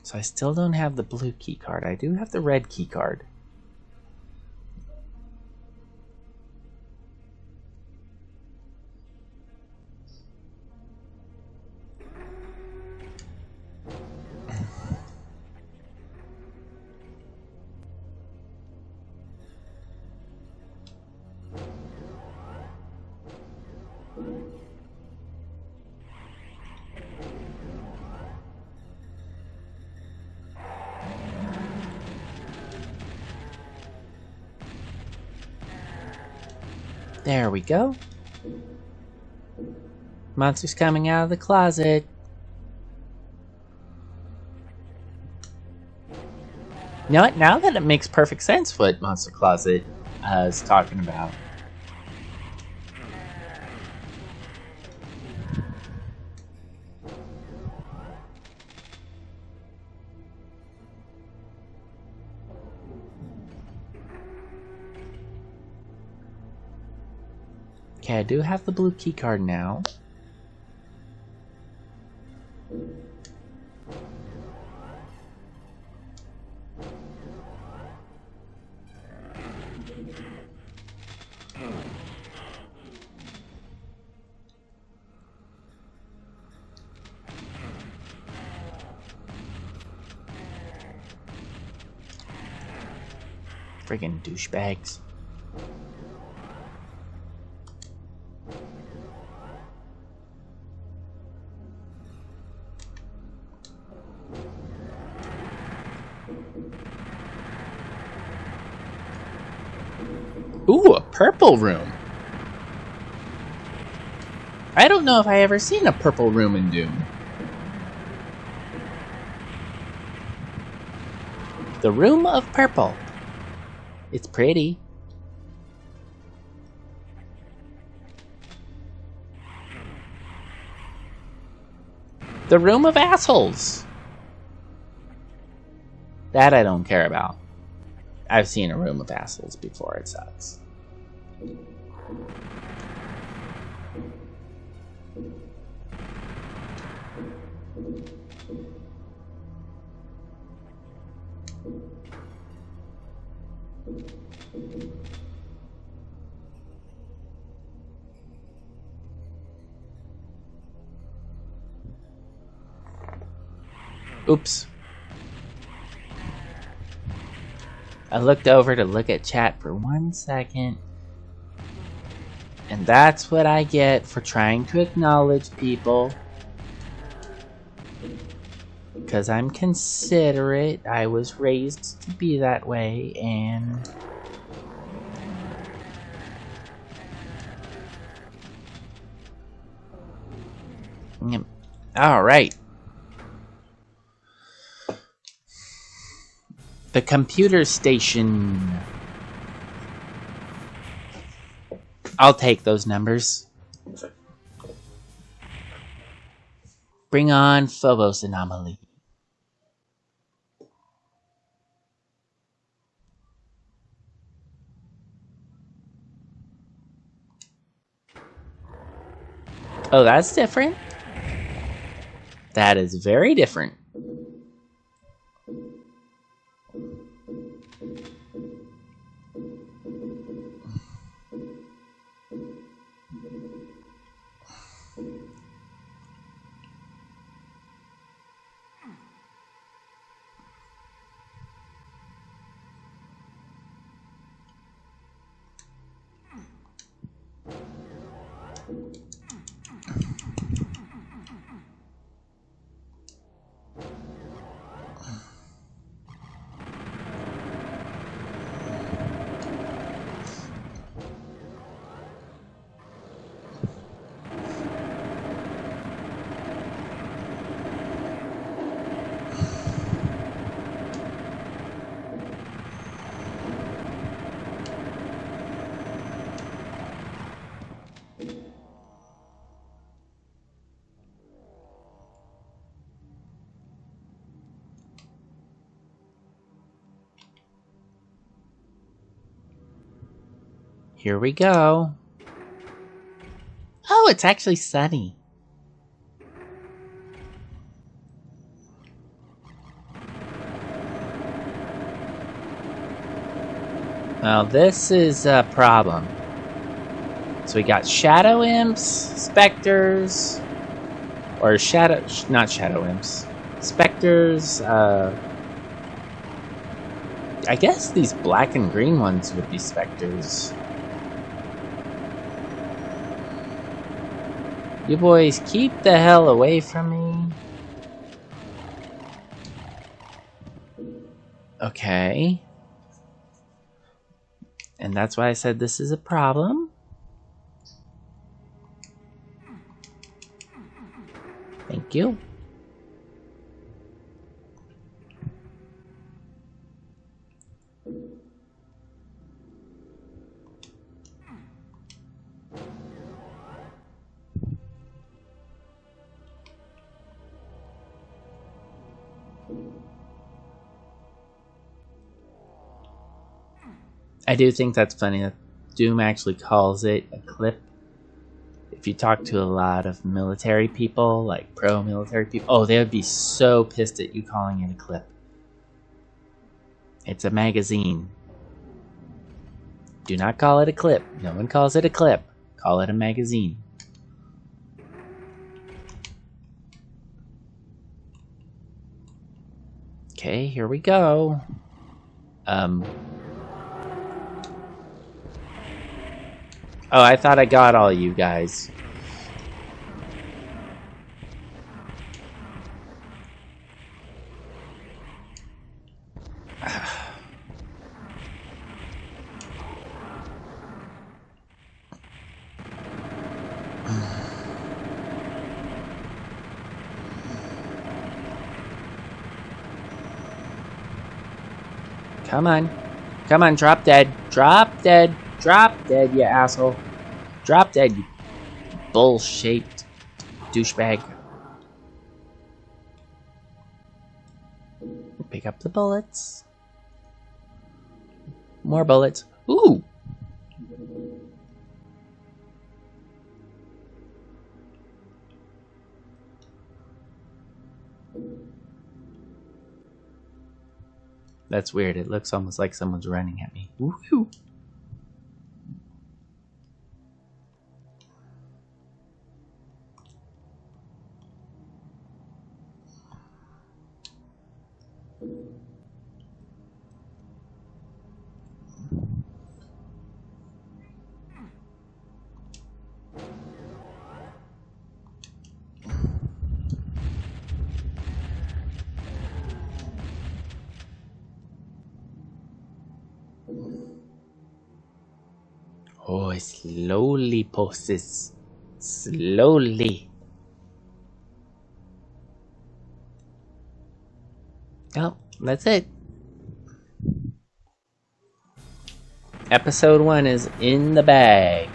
[SPEAKER 1] So I still don't have the blue key card. I do have the red key card. There we go. Monster's coming out of the closet. You know what? Now that it makes perfect sense what Monster Closet is talking about. Okay, I do have the blue key card now. Friggin' douchebags. Ooh, a purple room. I don't know if I ever seen a purple room in Doom. The Room of Purple. It's pretty. The Room of Assholes. That I don't care about. I've seen a Room of Assholes before. It sucks. Oops. I looked over to look at chat for 1 second. And that's what I get for trying to acknowledge people. Because I'm considerate. I was raised to be that way, and... Alright. The computer station. I'll take those numbers. Bring on Phobos Anomaly. Oh, that's different. That is very different. Here we go. Oh, it's actually sunny. Now this is a problem. So we got shadow imps, specters, or not shadow imps, specters. I guess these black and green ones would be specters. You boys keep the hell away from me. Okay. And that's why I said this is a problem. Thank you. I do think that's funny that Doom actually calls it a clip. If you talk to a lot of military people, like pro-military people, oh, they would be so pissed at you calling it a clip. It's a magazine. Do not call it a clip. No one calls it a clip. Call it a magazine. Okay, here we go. Oh, I thought I got all you guys. Come on. Come on, drop dead. Drop dead. Drop dead, you asshole. Drop dead, you bull-shaped douchebag. Pick up the bullets. More bullets. Ooh! That's weird. It looks almost like someone's running at me. Woohoo! Oh, slowly poses. Slowly. Oh, that's it. Episode 1 is in the bag.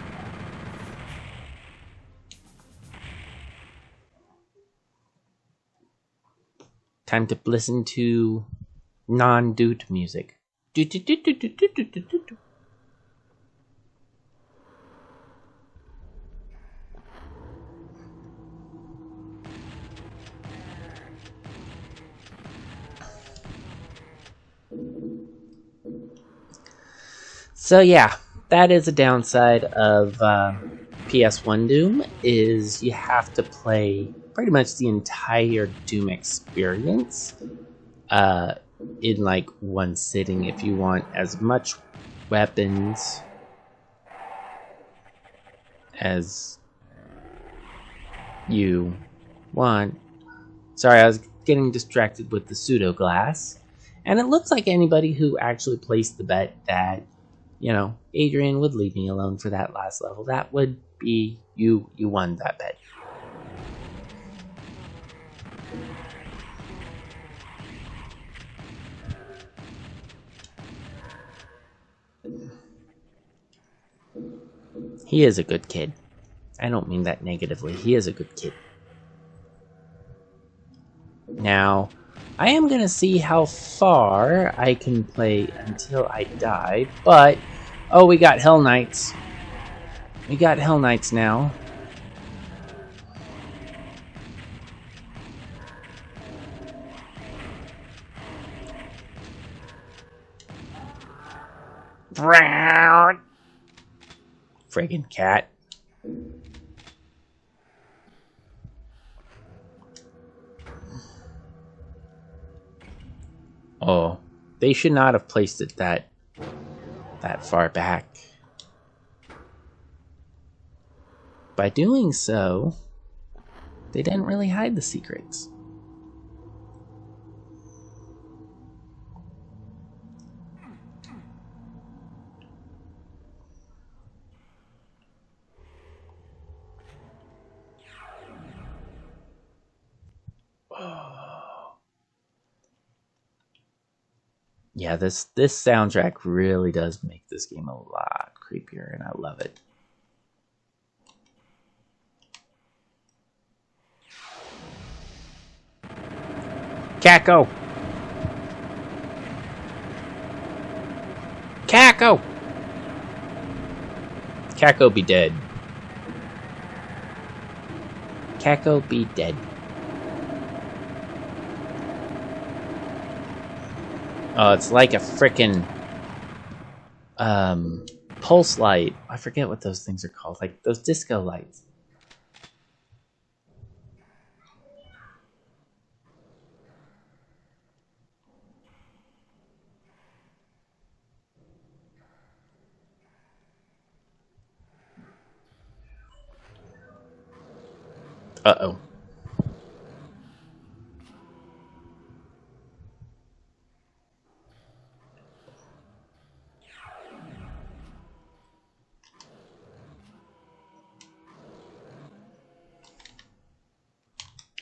[SPEAKER 1] Time to listen to non-doot music. So yeah, that is a downside of PS1 Doom, is you have to play pretty much the entire Doom experience in like one sitting if you want as much weapons as you want. Sorry, I was getting distracted with the pseudo glass. And it looks like anybody who actually placed the bet that, you know, Adrian would leave me alone for that last level, that would be you won that bet. He is a good kid. I don't mean that negatively. He is a good kid. Now, I am going to see how far I can play until I die, but... Oh, we got Hell Knights. We got Hell Knights now. Brown. Friggin' cat. Oh, they should not have placed it that far back. By doing so, they didn't really hide the secrets. Yeah, this soundtrack really does make this game a lot creepier, and I love it. Caco! Caco! Caco be dead. Caco be dead. Oh, it's like a frickin' pulse light. I forget what those things are called. Like those disco lights. Uh-oh.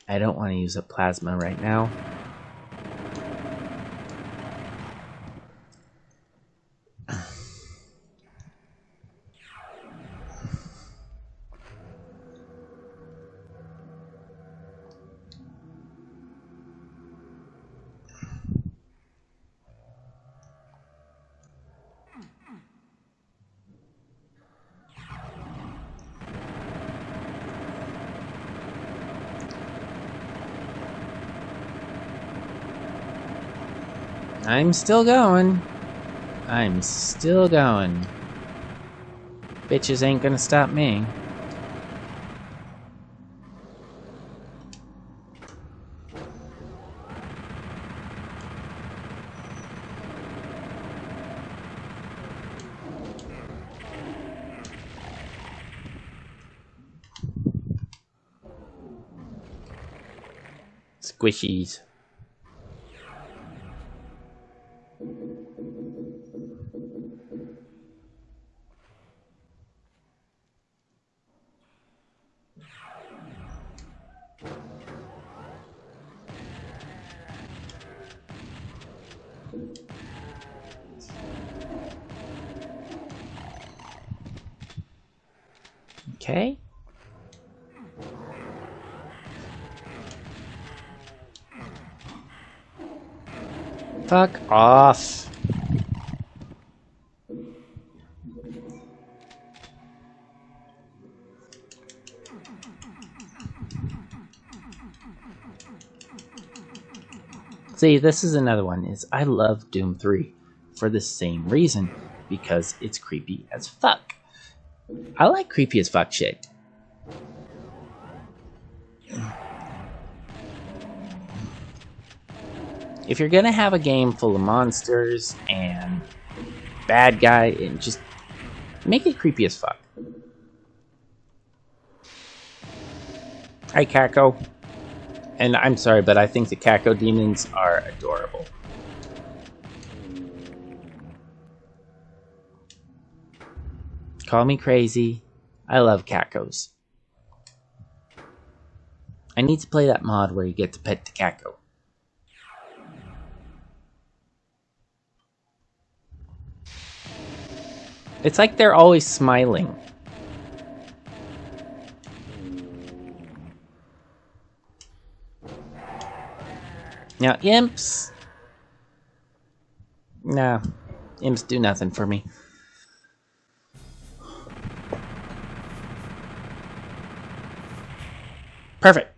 [SPEAKER 1] I don't want to use a plasma right now. I'm still going. I'm still going. Bitches ain't gonna stop me. Squishies. Okay. Fuck off. See, this is another one, is I love Doom 3 for the same reason, because it's creepy as fuck. I like creepy as fuck shit. If you're gonna have a game full of monsters and bad guy, and just make it creepy as fuck. Hi, Kako. And I'm sorry, but I think the Kako demons are adorable. Call me crazy. I love Kakos. I need to play that mod where you get to pet the Kako. It's like they're always smiling. Now, imps... Nah, imps do nothing for me. Perfect.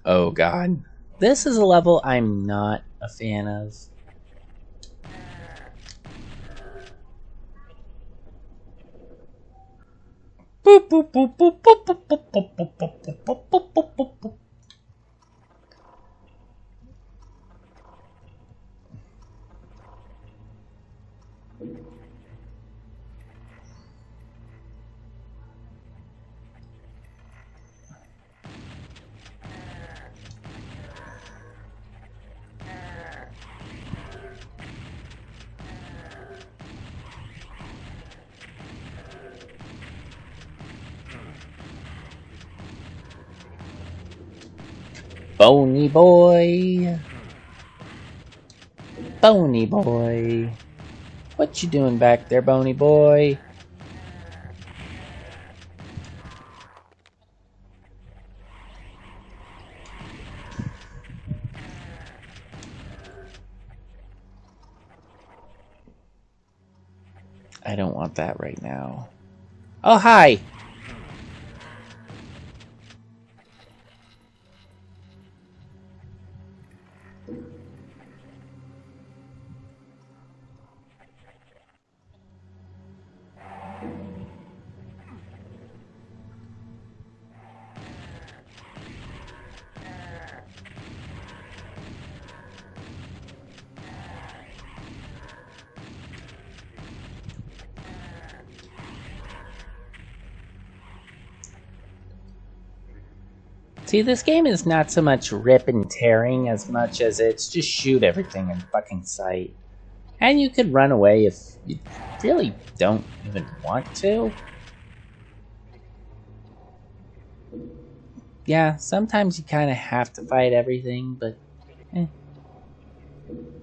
[SPEAKER 1] Oh god. This is a level I'm not a fan of. Boop, boop, boop, boop, boop, boop, boop, boop, boop, boop, boop, boop, boop, boop, boop. Bony boy. Bony boy. What you doing back there, bony boy? I don't want that right now. Oh, hi! See, this game is not so much rip and tearing as much as it's just shoot everything in fucking sight. And you could run away if you really don't even want to. Yeah, sometimes you kind of have to fight everything, but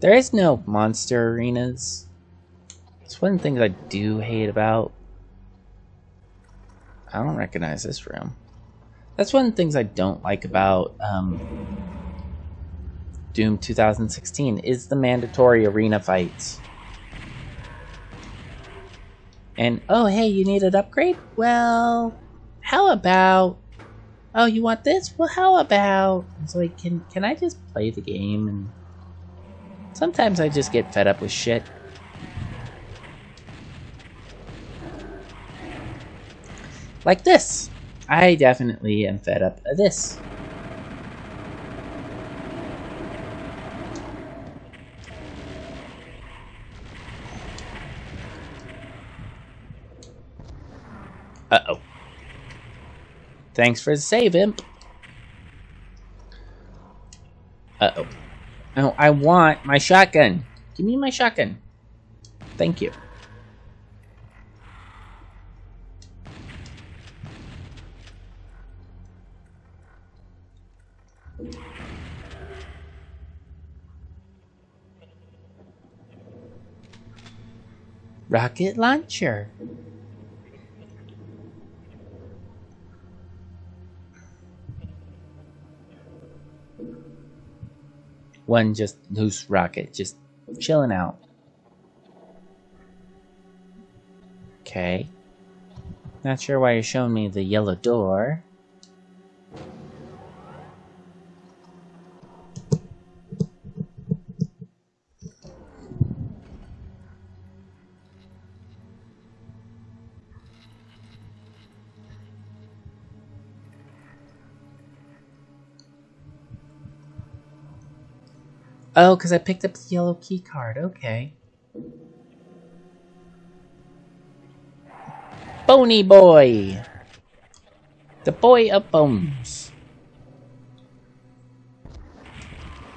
[SPEAKER 1] there is no monster arenas. It's one of the things I do hate about I don't recognize this room. That's one of the things I don't like about Doom 2016 is the mandatory arena fights. And, oh, hey, you need an upgrade? Well, how about... Oh, you want this? Well, how about... It's like, can I just play the game? And sometimes I just get fed up with shit. Like this. I definitely am fed up of this. Uh-oh. Thanks for the save, imp. Uh-oh. No, I want my shotgun. Give me my shotgun. Thank you. Rocket launcher. One just loose rocket, just chilling out. Okay. Not sure why you're showing me the yellow door. Oh, because I picked up the yellow key card. Okay. Bony boy! The boy of bones.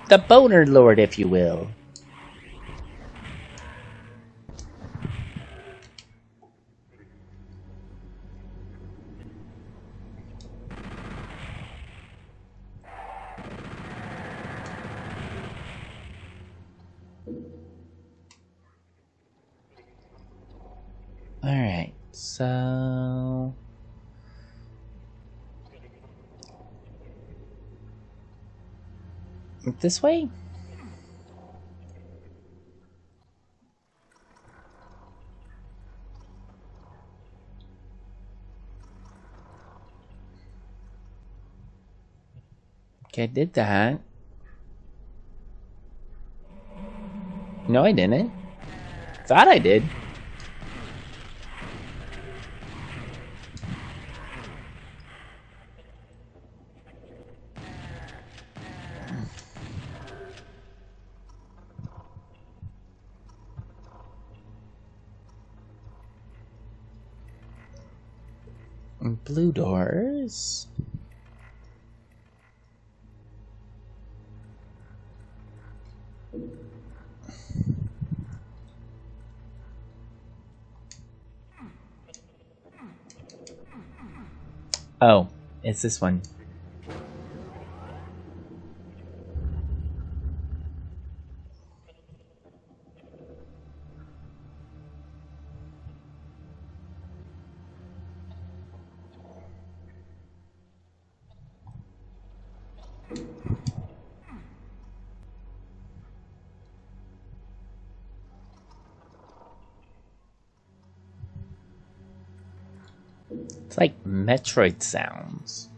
[SPEAKER 1] The boner lord, if you will. Alright, so... This way? Okay, I did that. No, I didn't. Thought I did. Blue doors. Oh, it's this one. It's like Metroid sounds.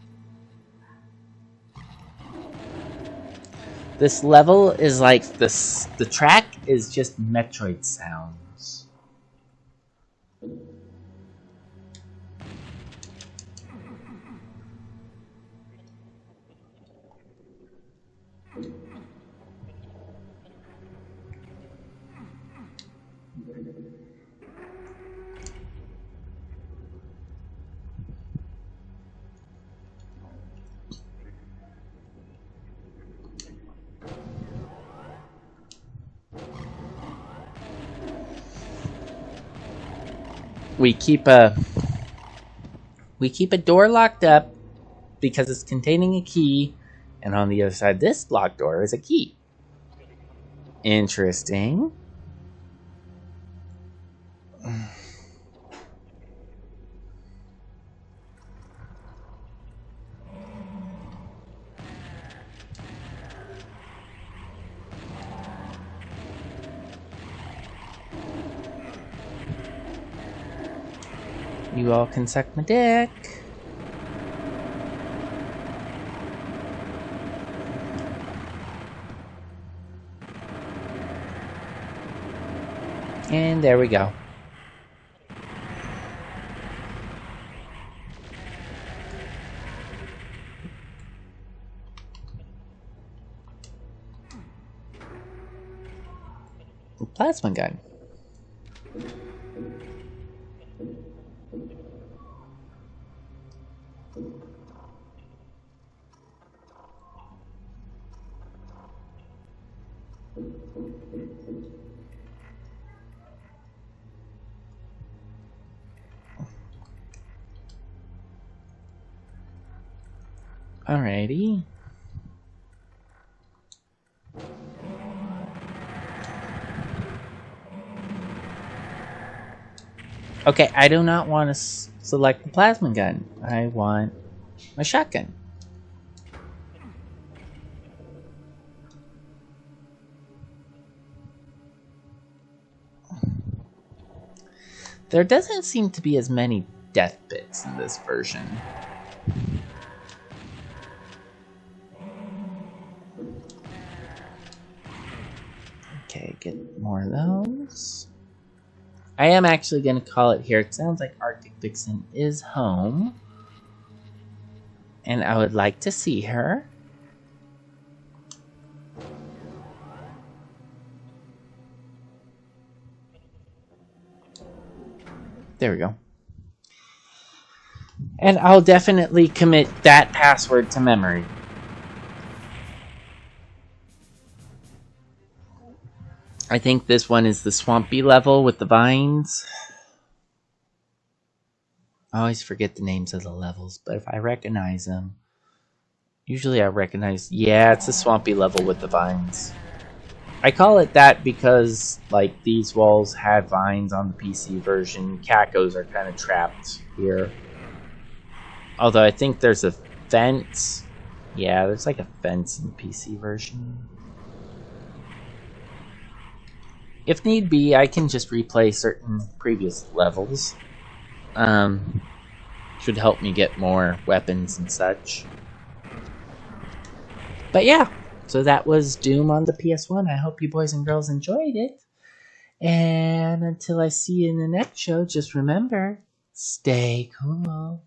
[SPEAKER 1] This level is like this. The track is just Metroid sounds. We keep a door locked up because it's containing a key, and on the other side of this locked door is a key. Interesting. You all can suck my dick. And there we go. Plasma gun. Alrighty. Okay, I do not want to select the plasma gun. I want my shotgun. There doesn't seem to be as many death bits in this version. Okay, get more of those. I am actually going to call it here. It sounds like Arctic Vixen is home. And I would like to see her. There we go. And I'll definitely commit that password to memory. I think this one is the swampy level with the vines. I always forget the names of the levels, but if I recognize them, usually I recognize, yeah, it's the swampy level with the vines. I call it that because, like, these walls had vines on the PC version. Cacos are kind of trapped here. Although I think there's a fence. Yeah, there's like a fence in the PC version. If need be, I can just replay certain previous levels. Should help me get more weapons and such. But yeah, so that was Doom on the PS1. I hope you boys and girls enjoyed it. And until I see you in the next show, just remember, stay cool.